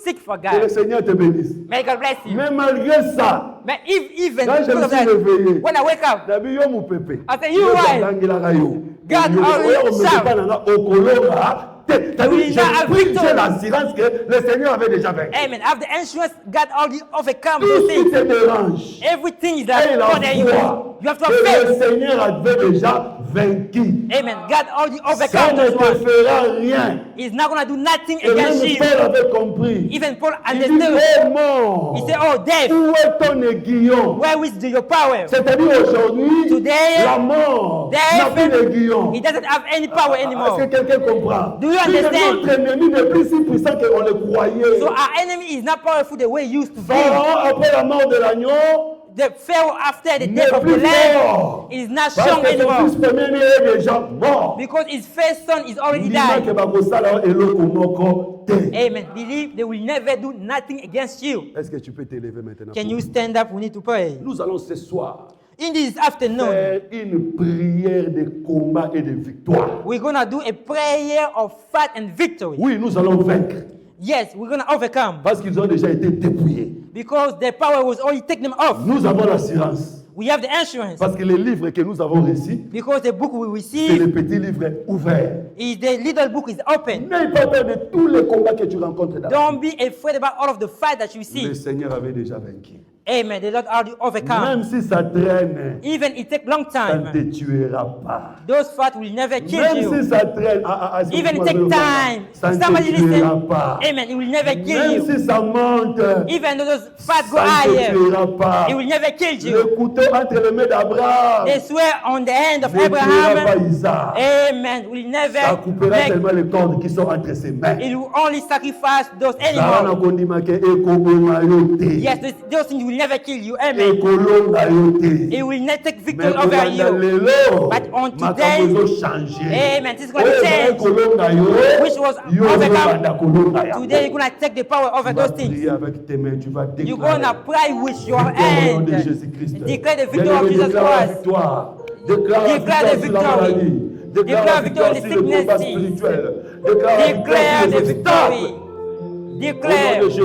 seek for Que le God. Seigneur te bénisse. May God bless you. Mais malgré ça, But even quand je because me of suis that, réveillé, when I wake up, Dabi yo mu pepe. I say, you right. God always shout. We now have J'ai victory. l'assurance que le Seigneur avait déjà vaincu. Amen. After the insurance, God already overcome Tout those ce qui things. te dérange, Everything is et like la under you. foi You have to have que le faith. Seigneur avait déjà vaincu. Amen. God already Ça overcome ne those te ones. fera rien. He's not gonna do nothing Et against même you. Paul avait compris. Even Paul Il dit, understood. oh mort, He said, oh, death, où est ton aiguillon? where is your power? C'est-à-dire aujourd'hui, Today, la mort n'a plus Death, d'aiguillon. he doesn't have any power Est-ce anymore. que quelqu'un comprend? Do you Si understand? notre ennemi n'est plus si puissant qu'on le croyait. So our enemy is not powerful the way he used to be. Pharaon, après la mort de l'agneau, The Pharaoh after the n'est death of the plus land fort. is not Parce strong que son anymore. fils premier-né est déjà mort. Because his first son is already Ndima ke died. bakosala eloko moko te. Amen. Believe they will never do nothing against you. Est-ce que tu peux t'élever maintenant? Can you stand up? We need to pray. Nous allons ce soir In this afternoon, faire une prière de combat et de victoire. we're going to do a prayer of fight and victory. Oui, nous allons vaincre. Yes, we're going to overcome. Parce qu'ils ont déjà été dépouillés. Because their power was already taken them off. Nous avons l'assurance. We have the insurance. Parce que les livres que nous avons reçus, Because the book we c'est receive le petit livre ouvert. is the little book is open. N'aie pas peur de tous les combats que tu rencontres dans la vie. Don't be afraid about all of the fight that you Le see. Seigneur avait déjà vaincu. Amen. The Lord already overcome. Même si ça traîne, Even it take long ça ne time. te tuera pas. Those fights will never kill Même you. si ça traîne, Even it take time. ça ne Somebody te tuera listen. pas. Amen. It will never kill Même you. si ça monte, Even though those fights go ça ne te higher, tuera pas. it will never kill you. Le couteau entre les mains d'Abraham They swear on the hand of ne tuera pas Abraham. Isaac. Amen. Will never Ça coupera make. seulement les cordes qui sont entre ses mains. It will only sacrifice those Sarah animals. nakondima ke ekoboma yo te. Yes, those things will never kill you. Amen. Ekolonga yo te. It will not take Mais victory over kolanda you. lelo, But on makambo today, ezochanger. amen, this is going to change. Ekolonga yo, Which was yo overcome. ozobanda kolonga yango. Today, you're going to take the power over Tu vas those things. prier avec tes mains, tu vas You're going to déclarer. pray with your Victoire au nom hand. de Jésus-Christ. Declare the victory Bien-aimé, of Jesus déclare la Christ. victoire. Déclare la Declare victoire the sur la victory. maladie. Déclare Declare la victory victoire in the sur le combat sickness. spirituel. Déclare la victoire Declare sur the les victory. obstacles. Au nom de Declare. Jésus.